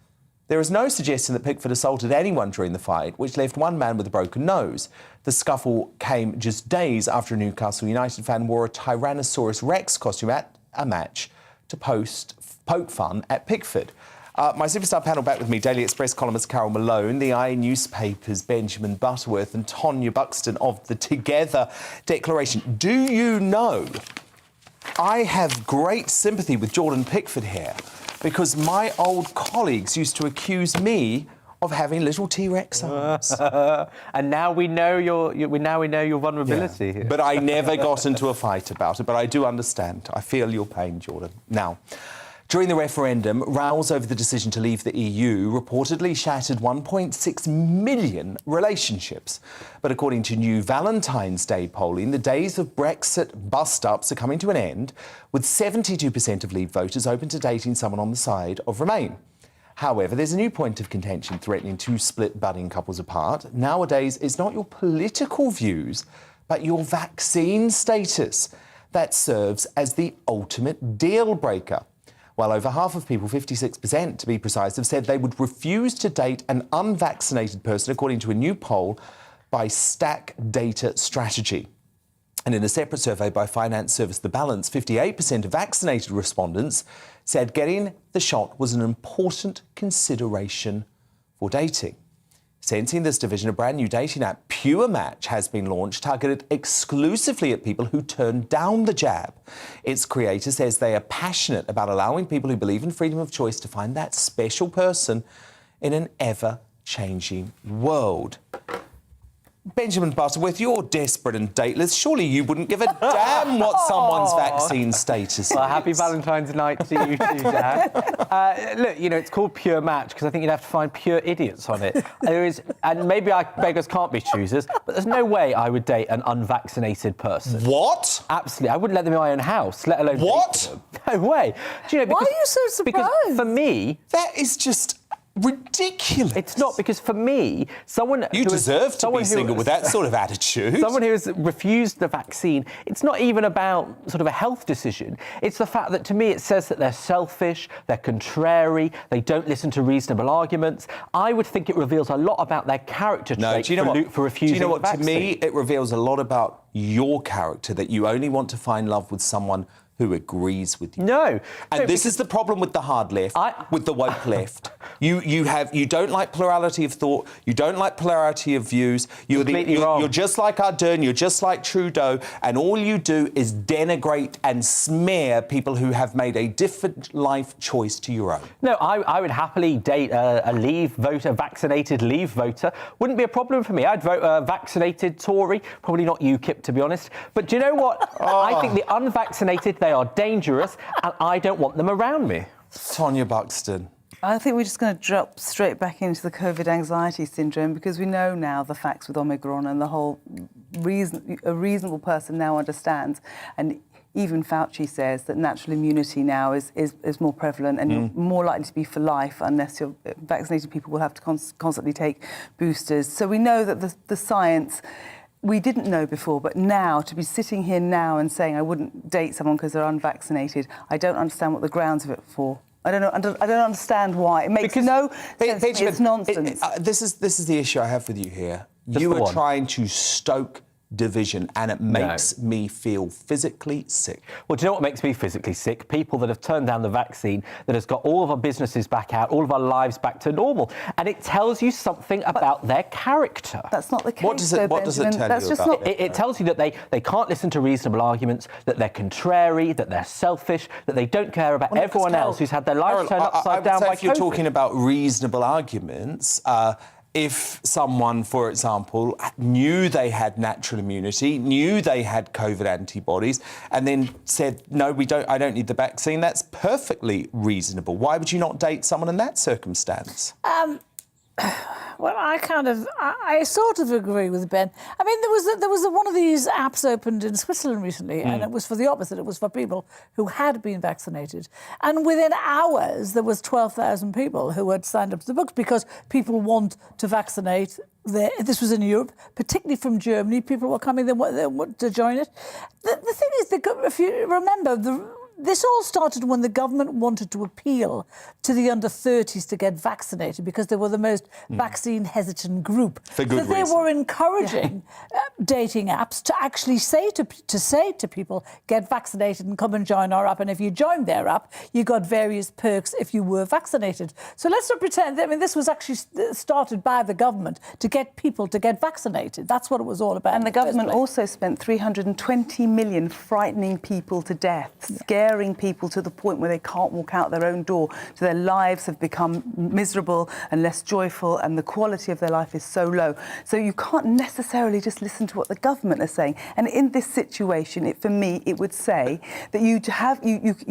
There is no suggestion that Pickford assaulted anyone during the fight, which left one man with a broken nose. The scuffle came just days after a Newcastle United fan wore a Tyrannosaurus Rex costume at a match to poke fun at Pickford. My superstar panel back with me, Daily Express columnist Carol Malone, the I newspaper's Benjamin Butterworth and Tonya Buxton of the Together Declaration. Do you know, I have great sympathy with Jordan Pickford here because my old colleagues used to accuse me of having little T-Rex arms. And now we know your vulnerability. Yeah. But I never got into a fight about it, but I do understand. I feel your pain, Jordan. Now, during the referendum, rows over the decision to leave the EU reportedly shattered 1.6 million relationships. But according to new Valentine's Day polling, the days of Brexit bust-ups are coming to an end, with 72% of Leave voters open to dating someone on the side of Remain. However, there's a new point of contention threatening to split budding couples apart. Nowadays, it's not your political views, but your vaccine status that serves as the ultimate deal breaker. While over half of people, 56% to be precise, have said they would refuse to date an unvaccinated person, according to a new poll by Stack Data Strategy. And in a separate survey by finance service The Balance, 58% of vaccinated respondents said getting the shot was an important consideration for dating. Sensing this division, a brand new dating app, Pure Match, has been launched, targeted exclusively at people who turn down the jab. Its creator says they are passionate about allowing people who believe in freedom of choice to find that special person in an ever-changing world. Benjamin Butterworth, you're desperate and dateless. Surely you wouldn't give a damn what someone's vaccine status is. Well, happy Valentine's night to you too, Dan. Look, you know, it's called Pure Match because I think you'd have to find pure idiots on it. And maybe beggars can't be choosers, but there's no way I would date an unvaccinated person. What? Absolutely. I wouldn't let them in my own house, let alone what? No way. Do you know, because, why are you so surprised? Because for me... That is just... ridiculous. It's not, because for me, someone... You deserve to be single with that sort of attitude. Someone who has refused the vaccine, it's not even about sort of a health decision. It's the fact that, to me, it says that they're selfish, they're contrary, they don't listen to reasonable arguments. I would think it reveals a lot about their character trait for refusing the vaccine. To me, it reveals a lot about your character, that you only want to find love with someone who agrees with you. And this is the problem with the hard left, with the woke left. You don't like plurality of thought, you don't like plurality of views, you're just like Ardern, you're just like Trudeau, and all you do is denigrate and smear people who have made a different life choice to your own. No, I would happily date a Leave voter, vaccinated Leave voter. Wouldn't be a problem for me. I'd vote a vaccinated Tory, probably not UKIP, to be honest. But do you know what? I think the unvaccinated, they are dangerous, and I don't want them around me. Tonya Buxton. I think we're just going to drop straight back into the COVID anxiety syndrome, because we know now the facts with Omicron, and the whole a reasonable person now understands. And even Fauci says that natural immunity now is more prevalent and you're more likely to be for life unless you're vaccinated. People will have to constantly take boosters. So we know that the science we didn't know before, but now, to be sitting here now and saying I wouldn't date someone because they're unvaccinated, I don't understand what the grounds of it for. I don't understand why. It makes no sense. It's nonsense. This is the issue I have with you here. You are trying to stoke division, and it makes me feel physically sick. Well, do you know what makes me physically sick? People that have turned down the vaccine, that has got all of our businesses back out, all of our lives back to normal. And it tells you something about their character. That's not the case. What does it tell you about it? It tells you that they can't listen to reasonable arguments, that they're contrary, that they're selfish, that they don't care about everyone else who's had their lives turned upside down by if you're talking about reasonable arguments, if someone, for example, knew they had natural immunity, knew they had COVID antibodies, and then said, no, I don't need the vaccine, that's perfectly reasonable. Why would you not date someone in that circumstance? Well, I sort of agree with Ben. I mean, there was one of these apps opened in Switzerland recently, and it was for the opposite. It was for people who had been vaccinated. And within hours, there was 12,000 people who had signed up to the book because people want to vaccinate. This was in Europe, particularly from Germany. People were coming they want to join it. The thing is, if you remember, this all started when the government wanted to appeal to the under-30s to get vaccinated because they were the most vaccine-hesitant group. For good reason. They were encouraging dating apps to actually say to people, get vaccinated and come and join our app. And if you joined their app, you got various perks if you were vaccinated. So let's not pretend. I mean, this was actually started by the government to get people to get vaccinated. That's what it was all about. And the government also spent 320 million frightening people to death, scaring people to the point where they can't walk out their own door. So their lives have become miserable and less joyful, and the quality of their life is so low. So you can't necessarily just listen to what the government is saying. And in this situation, for me, it would say that you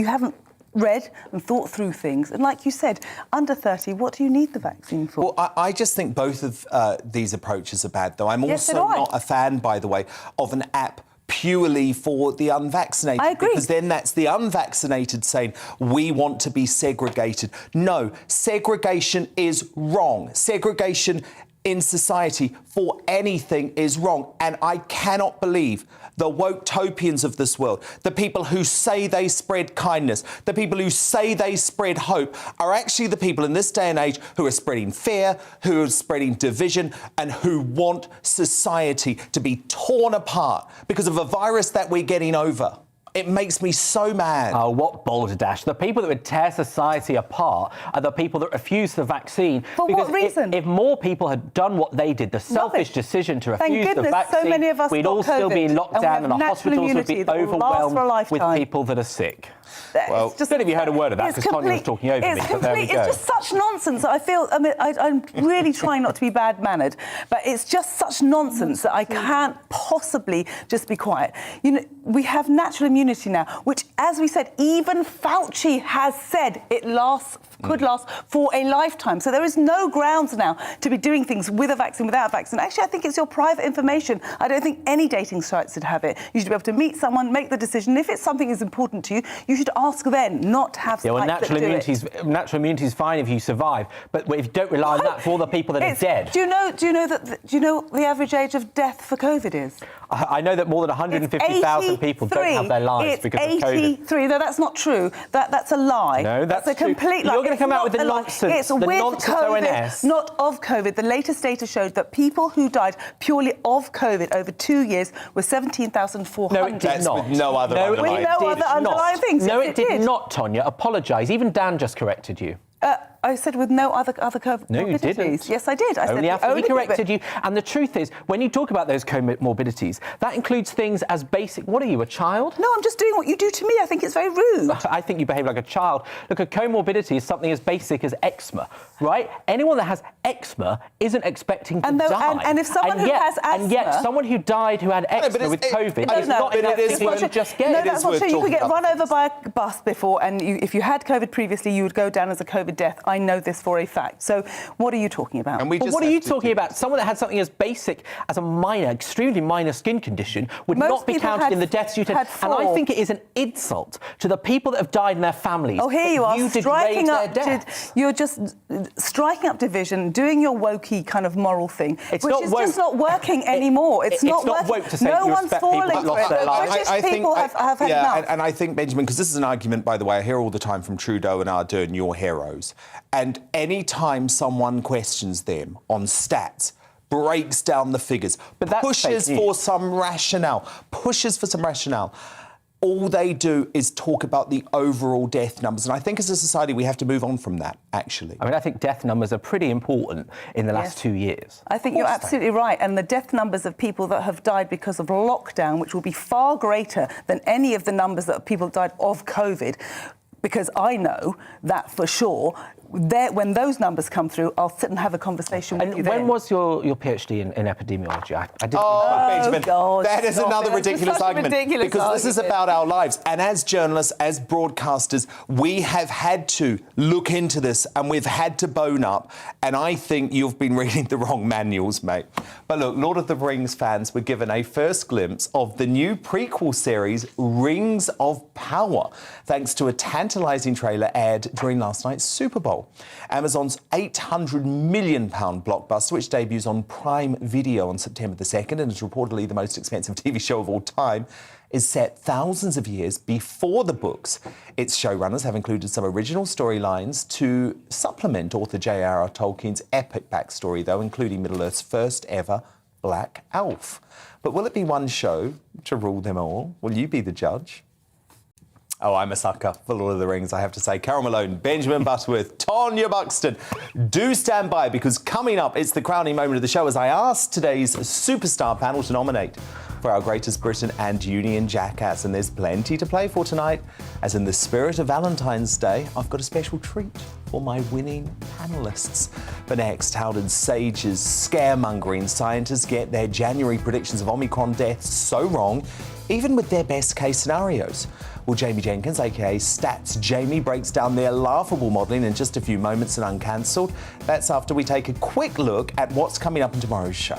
haven't read and thought through things. And like you said, under 30, what do you need the vaccine for? Well, I just think both of these approaches are bad, though. I'm also not a fan, by the way, of an app purely for the unvaccinated. I agree. Because then that's the unvaccinated saying, we want to be segregated. No, segregation is wrong. Segregation in society for anything is wrong. And I cannot believe the woke-topians of this world, the people who say they spread kindness, the people who say they spread hope, are actually the people in this day and age who are spreading fear, who are spreading division, and who want society to be torn apart because of a virus that we're getting over. It makes me so mad. Oh, what balderdash. The people that would tear society apart are the people that refuse the vaccine. For what reason? If more people had done what they did, the selfish decision to refuse the vaccine, so many of us we'd all still be in lockdown and our hospitals would be overwhelmed with people that are sick. Well, I don't know if you heard a word of that because Tonya was talking over me, but there we go. It's just such nonsense. I'm really trying not to be bad-mannered, but it's just such nonsense that I can't possibly just be quiet. You know, we have natural immunity now, which, as we said, even Fauci has said it could last for a lifetime. So there is no grounds now to be doing things with a vaccine, without a vaccine. Actually, I think it's your private information. I don't think any dating sites should have it. You should be able to meet someone, make the decision. If it's something that's important to you, you should ask then, not have sites natural immunity is fine if you survive, but if you don't rely on that for all the people that are dead. Do you know the average age of death for COVID is? I know that more than 150,000 people don't have their lives because of COVID. 83. No, that's not true. That's a lie. No, that's a complete lie. You're going to come out with the nonsense. It's with COVID, not of COVID. The latest data showed that people who died purely of COVID over 2 years were 17,400. No, it did not. With no other underlying things. No, it did not, Tonya. Apologise. Even Dan just corrected you. I said with no other comorbidities. No, you didn't. Yes, I did. Only after he corrected you. And the truth is, when you talk about those comorbidities, that includes things as basic... What are you, a child? No, I'm just doing what you do to me. I think it's very rude. I think you behave like a child. Look, a comorbidity is something as basic as eczema, right? Anyone that has eczema isn't expecting to die. And if someone who has asthma... And yet, someone who died who had eczema with COVID is not enough to just get it. No, that's not true. You could get run over by a bus before, and if you had COVID previously, you would go down as a COVID death. I know this for a fact. So what are you talking about? But what are you talking about? Someone that had something as basic as a minor, extremely minor skin condition would not be counted in the deaths you had. And I think it is an insult to the people that have died and their families. Oh, here you are, you're just striking up division, doing your wokey kind of moral thing, which is just not working anymore. It's not woke to say no you one's respect people falling that for lost it. their lives. British people have had enough. And I think, Benjamin, because this is an argument, by the way, I hear all the time from Trudeau and Ardern, your heroes. And any time someone questions them on stats, breaks down the figures, pushes for some rationale, all they do is talk about the overall death numbers. And I think as a society, we have to move on from that, actually. I mean, I think death numbers are pretty important in the last 2 years. I think you're absolutely right. And the death numbers of people that have died because of lockdown, which will be far greater than any of the numbers that people died of COVID, because I know that for sure. When those numbers come through, I'll sit and have a conversation with you then. When was your PhD in epidemiology? I didn't Benjamin, God, that is another ridiculous argument. Because this is about our lives. And as journalists, as broadcasters, we have had to look into this and we've had to bone up. And I think you've been reading the wrong manuals, mate. But look, Lord of the Rings fans were given a first glimpse of the new prequel series, Rings of Power, thanks to a tantalising trailer aired during last night's Super Bowl. Amazon's £800 million blockbuster, which debuts on Prime Video on September the 2nd and is reportedly the most expensive TV show of all time, is set thousands of years before the books. Its showrunners have included some original storylines to supplement author J.R.R. Tolkien's epic backstory, though, including Middle-earth's first ever black elf. But will it be one show to rule them all? Will you be the judge? Oh, I'm a sucker for Lord of the Rings, I have to say. Carol Malone, Benjamin Butterworth, Tonya Buxton. Do stand by, because coming up, it's the crowning moment of the show as I ask today's superstar panel to nominate for our greatest Briton and Union Jackass. And there's plenty to play for tonight, as in the spirit of Valentine's Day, I've got a special treat for my winning panellists. But next, how did Sage's scaremongering scientists get their January predictions of Omicron deaths so wrong, even with their best case scenarios? Well, Jamie Jenkins, aka Stats Jamie, breaks down their laughable modelling in just a few moments and uncancelled. That's after we take a quick look at what's coming up in tomorrow's show.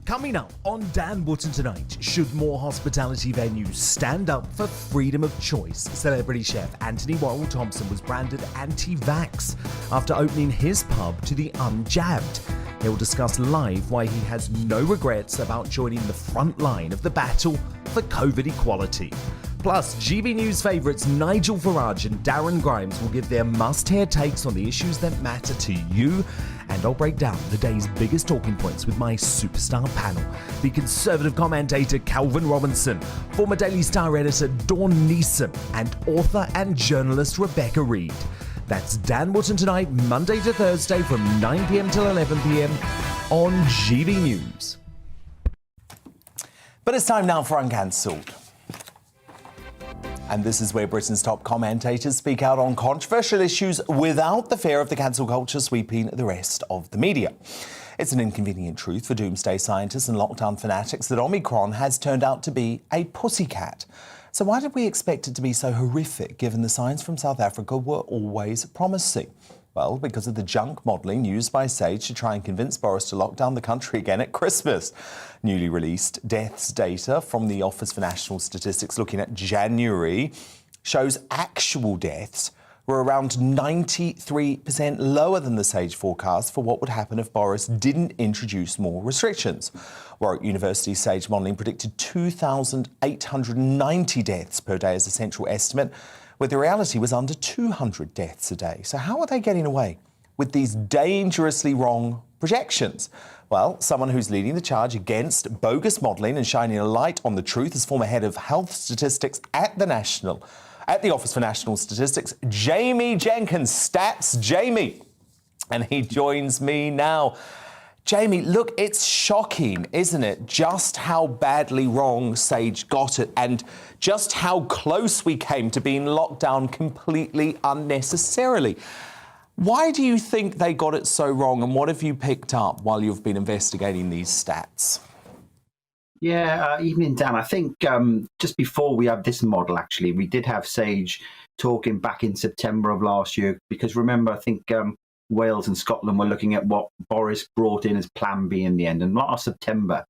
Coming up on Dan Wootton tonight, should more hospitality venues stand up for freedom of choice? Celebrity chef Anthony Worrell Thompson was branded anti-vax after opening his pub to the unjabbed. He'll discuss live why he has no regrets about joining the front line of the battle for COVID equality. Plus, GB News favourites Nigel Farage and Darren Grimes will give their must-hear takes on the issues that matter to you. And I'll break down the day's biggest talking points with my superstar panel. The Conservative commentator Calvin Robinson, former Daily Star editor Dawn Neeson, and author and journalist Rebecca Reed. That's Dan Wootton tonight, Monday to Thursday from 9 p.m. till 11 p.m. on GB News. But it's time now for Uncancelled. And this is where Britain's top commentators speak out on controversial issues without the fear of the cancel culture sweeping the rest of the media. It's an inconvenient truth for doomsday scientists and lockdown fanatics that Omicron has turned out to be a pussycat. So why did we expect it to be so horrific, given the signs from South Africa were always promising? Well, because of the junk modelling used by Sage to try and convince Boris to lock down the country again at Christmas. Newly released deaths data from the Office for National Statistics looking at January shows actual deaths were around 93% lower than the Sage forecast for what would happen if Boris didn't introduce more restrictions. Warwick University's Sage modelling predicted 2,890 deaths per day as a central estimate, where the reality was under 200 deaths a day. So how are they getting away with these dangerously wrong projections? Well, someone who's leading the charge against bogus modelling and shining a light on the truth is former head of health statistics at the Office for National Statistics, Jamie Jenkins. Stats Jamie. And he joins me now. Jamie, look, it's shocking, isn't it, just how badly wrong Sage got it and just how close we came to being locked down completely unnecessarily. Why do you think they got it so wrong, and what have you picked up while you've been investigating these stats? Yeah, evening, Dan. I think just before we have this model, actually, we did have Sage talking back in September of last year, because remember, I think Wales and Scotland were looking at what Boris brought in as Plan B in the end. And last September,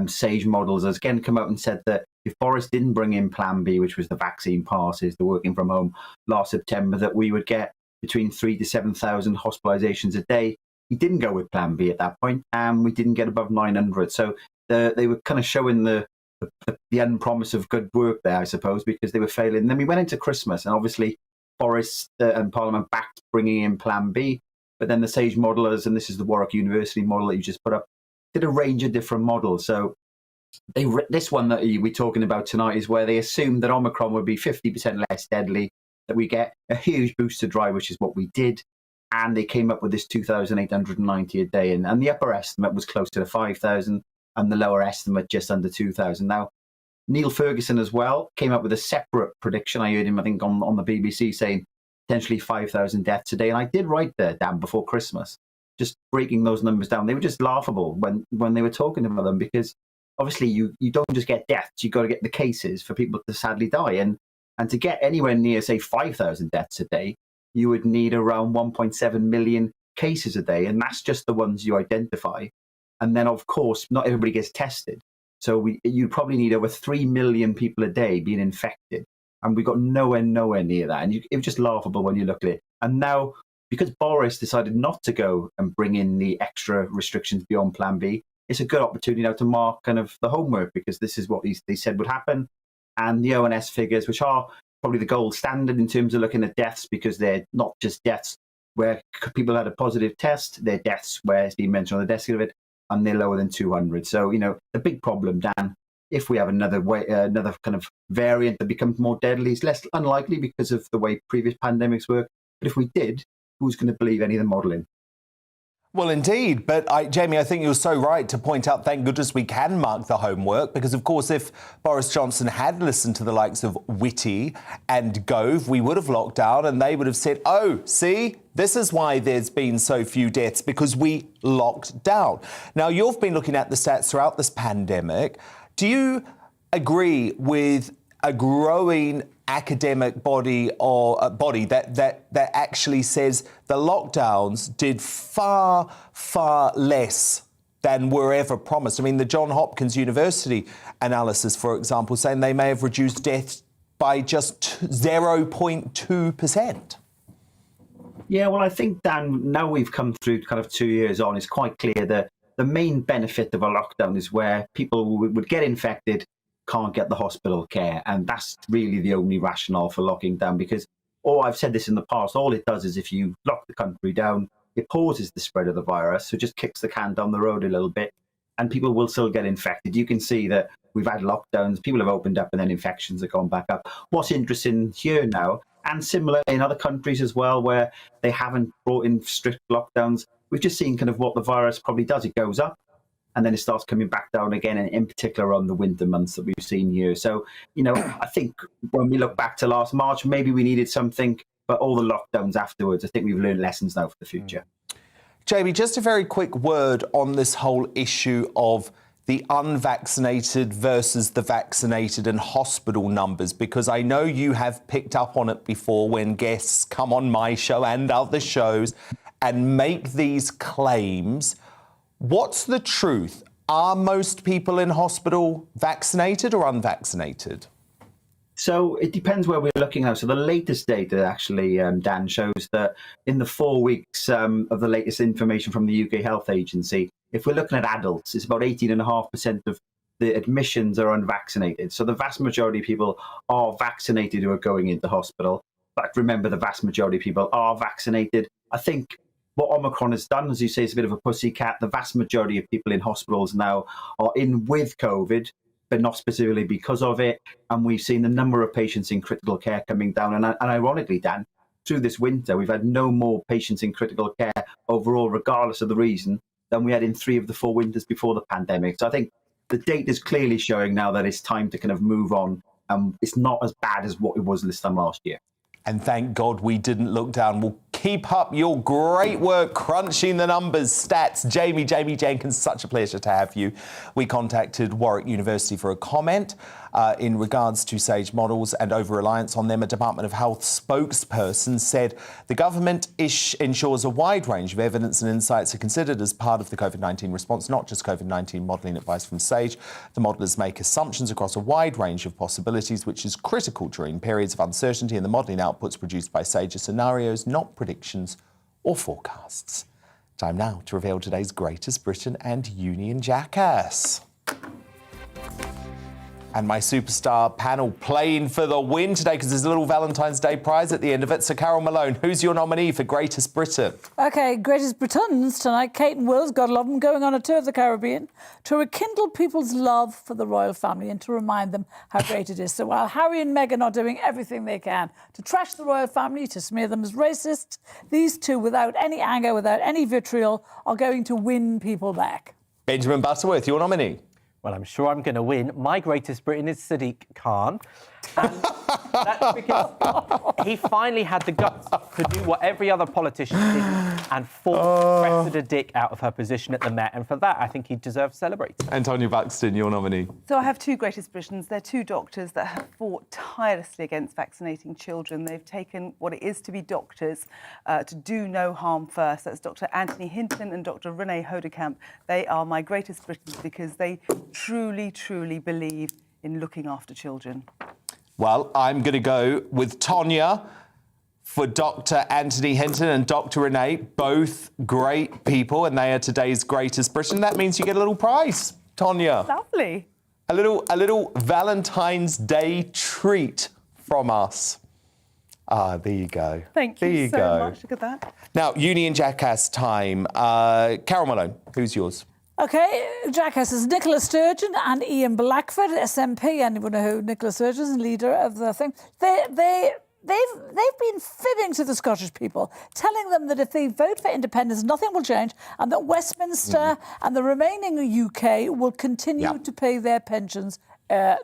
Sage Models has again come out and said that if Boris didn't bring in Plan B, which was the vaccine passes, the working from home last September, that we would get between 3,000 to 7,000 hospitalizations a day. He didn't go with Plan B at that point, and we didn't get above 900. So they were kind of showing the unpromise of good work there, I suppose, because they were failing. And then we went into Christmas, and obviously Boris and Parliament backed bringing in Plan B. But then the Sage modelers, and this is the Warwick University model that you just put up, did a range of different models. So this one that we're talking about tonight is where they assumed that Omicron would be 50% less deadly, that we get a huge booster drive, which is what we did. And they came up with this 2,890 a day. And the upper estimate was closer to 5,000 and the lower estimate just under 2,000. Now, Neil Ferguson as well came up with a separate prediction. I heard him, I think, on the BBC saying potentially 5,000 deaths a day. And I did write there, Dan, before Christmas, just breaking those numbers down. They were just laughable when they were talking about them, because obviously you don't just get deaths, you've got to get the cases for people to sadly die. And to get anywhere near, say, 5,000 deaths a day, you would need around 1.7 million cases a day. And that's just the ones you identify. And then, of course, not everybody gets tested. So you probably need over 3 million people a day being infected. And we got nowhere near that. And it was just laughable when you look at it. And now, because Boris decided not to go and bring in the extra restrictions beyond Plan B, it's a good opportunity now to mark kind of the homework, because this is what they said would happen. And the ONS figures, which are probably the gold standard in terms of looking at deaths, because they're not just deaths where people had a positive test, they're deaths where it's been mentioned on the death certificate, and they're lower than 200. So, the big problem, Dan, if we have another kind of variant that becomes more deadly, it's less unlikely because of the way previous pandemics work. But if we did, who's going to believe any of the modelling? Well, indeed. But, Jamie, I think you're so right to point out, thank goodness we can mark the homework, because, of course, if Boris Johnson had listened to the likes of Whitty and Gove, we would have locked down and they would have said, oh, see, this is why there's been so few deaths, because we locked down. Now, you've been looking at the stats throughout this pandemic. Do you agree with a growing academic body or a body that actually says the lockdowns did far less than were ever promised? I mean, the Johns Hopkins University analysis, for example, saying they may have reduced deaths by just 0.2%. Yeah, well, I think, Dan, now we've come through kind of 2 years on, it's quite clear that the main benefit of a lockdown is where people would get infected, can't get the hospital care. And that's really the only rationale for locking down, because, I've said this in the past, all it does is if you lock the country down, it pauses the spread of the virus, so it just kicks the can down the road a little bit, and people will still get infected. You can see that we've had lockdowns, people have opened up, and then infections have gone back up. What's interesting here now, and similar in other countries as well, where they haven't brought in strict lockdowns, we've just seen kind of what the virus probably does. It goes up, and then it starts coming back down again, and in particular on the winter months that we've seen here. So, I think when we look back to last March, maybe we needed something, but all the lockdowns afterwards, I think we've learned lessons now for the future. Jamie, just a very quick word on this whole issue of the unvaccinated versus the vaccinated and hospital numbers, because I know you have picked up on it before when guests come on my show and other shows and make these claims. What's the truth? Are most people in hospital vaccinated or unvaccinated? So it depends where we're looking at. So the latest data actually, Dan, shows that in the 4 weeks of the latest information from the UK Health Agency, if we're looking at adults, it's about 18.5% of the admissions are unvaccinated. So the vast majority of people are vaccinated who are going into hospital. But remember, the vast majority of people are vaccinated. I think what Omicron has done, as you say, is a bit of a pussycat. The vast majority of people in hospitals now are in with COVID, but not specifically because of it. And we've seen the number of patients in critical care coming down. And ironically, Dan, through this winter, we've had no more patients in critical care overall, regardless of the reason, than we had in 3 of the 4 winters before the pandemic. So I think the data is clearly showing now that it's time to kind of move on. It's not as bad as what it was this time last year. And thank God we didn't look down. We'll keep up your great work crunching the numbers, stats. Jamie Jenkins, such a pleasure to have you. We contacted Warwick University for a comment in regards to SAGE models and over-reliance on them. A Department of Health spokesperson said the government ensures a wide range of evidence and insights are considered as part of the COVID-19 response, not just COVID-19 modelling advice from SAGE. The modellers make assumptions across a wide range of possibilities, which is critical during periods of uncertainty, and the modelling outputs produced by SAGE are scenarios, not predictions or forecasts. Time now to reveal today's Greatest Britain and Union Jackass. And my superstar panel playing for the win today because there's a little Valentine's Day prize at the end of it. So, Carol Malone, who's your nominee for Greatest Britain? OK, Greatest Britons tonight. Kate and Wills, God love them, going on a tour of the Caribbean to rekindle people's love for the royal family and to remind them how great it is. So while Harry and Meghan are doing everything they can to trash the royal family, to smear them as racist, these two, without any anger, without any vitriol, are going to win people back. Benjamin Butterworth, your nominee. Well, I'm sure I'm going to win. My Greatest Briton is Sadiq Khan. And that's because he finally had the guts to do what every other politician did and force Cressida Dick out of her position at the Met. And for that, I think he deserves to celebrate. Antonia Buxton, your nominee. So I have two Greatest Britons. They're two doctors that have fought tirelessly against vaccinating children. They've taken what it is to be doctors, to do no harm first. That's Dr. Anthony Hinton and Dr. Renee Hodekamp. They are my Greatest Britons because they truly, truly believe in looking after children. Well, I'm going to go with Tonya for Dr. Anthony Hinton and Dr. Renee, both great people, and they are today's Greatest Britain. That means you get a little prize, Tonya. Lovely. A little Valentine's Day treat from us. Ah, there you go. Thank you so much. Look at that. Now, Union Jackass time. Carol Malone, who's yours? OK, Jackass is Nicola Sturgeon and Ian Blackford, SNP. Anyone know who Nicola Sturgeon is, leader of the thing? They've been fibbing to the Scottish people, telling them that if they vote for independence, nothing will change, and that Westminster and the remaining UK will continue to pay their pensions.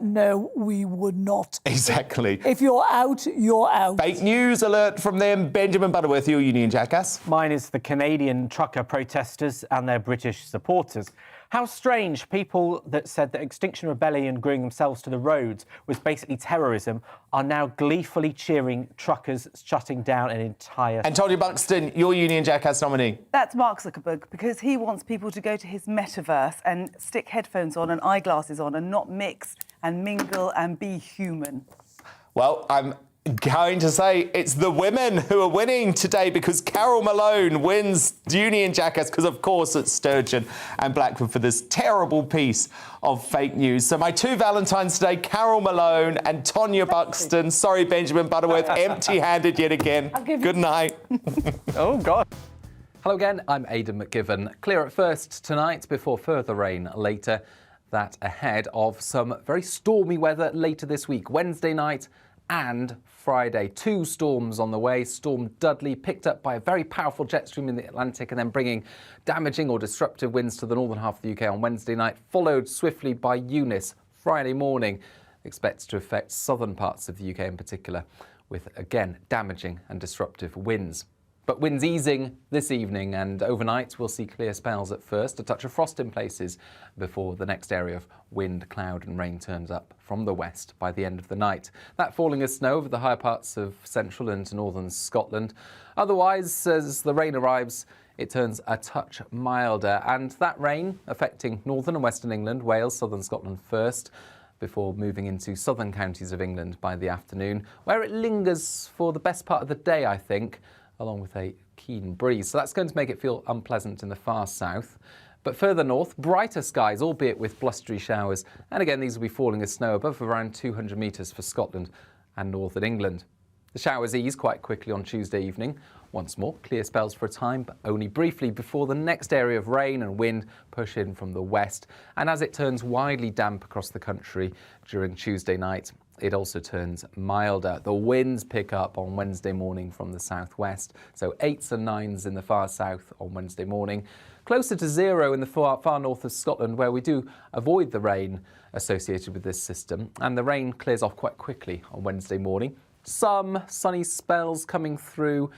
No, we would not. Exactly. If you're out, you're out. Fake news alert from them. Benjamin Butterworth, your Union Jackass. Mine is the Canadian trucker protesters and their British supporters. How strange, people that said that Extinction Rebellion gluing themselves to the roads was basically terrorism are now gleefully cheering truckers shutting down an entire... Antonia Buxton, your Union Jackass nominee. That's Mark Zuckerberg, because he wants people to go to his metaverse and stick headphones on and eyeglasses on and not mix and mingle and be human. Well, I'm going to say it's the women who are winning today because Carol Malone wins Union Jackass because, of course, it's Sturgeon and Blackford for this terrible piece of fake news. So my two Valentines today, Carol Malone and Tonya Buxton. Sorry, Benjamin Butterworth, empty-handed yet again. Good night. Oh, God. Hello again, I'm Aidan McGiven. Clear at first tonight before further rain later. That ahead of some very stormy weather later this week, Wednesday night and Friday. Two storms on the way. Storm Dudley, picked up by a very powerful jet stream in the Atlantic and then bringing damaging or disruptive winds to the northern half of the UK on Wednesday night, followed swiftly by Eunice Friday morning. Expects to affect southern parts of the UK in particular, with, again, damaging and disruptive winds. But winds easing this evening, and overnight we'll see clear spells at first, a touch of frost in places before the next area of wind, cloud and rain turns up from the west by the end of the night. That falling as snow over the higher parts of central and northern Scotland. Otherwise, as the rain arrives, it turns a touch milder, and that rain affecting northern and western England, Wales, southern Scotland first, before moving into southern counties of England by the afternoon, where it lingers for the best part of the day, I think, along with a keen breeze. So that's going to make it feel unpleasant in the far south. But further north, brighter skies, albeit with blustery showers. And again, these will be falling as snow above around 200 metres for Scotland and northern England. The showers ease quite quickly on Tuesday evening. Once more, clear spells for a time, but only briefly before the next area of rain and wind push in from the west. And as it turns widely damp across the country during Tuesday night, it also turns milder. The winds pick up on Wednesday morning from the southwest, so 8s and 9s in the far south on Wednesday morning. Closer to 0 in the far north of Scotland, where we do avoid the rain associated with this system, and the rain clears off quite quickly on Wednesday morning. some sunny spells coming through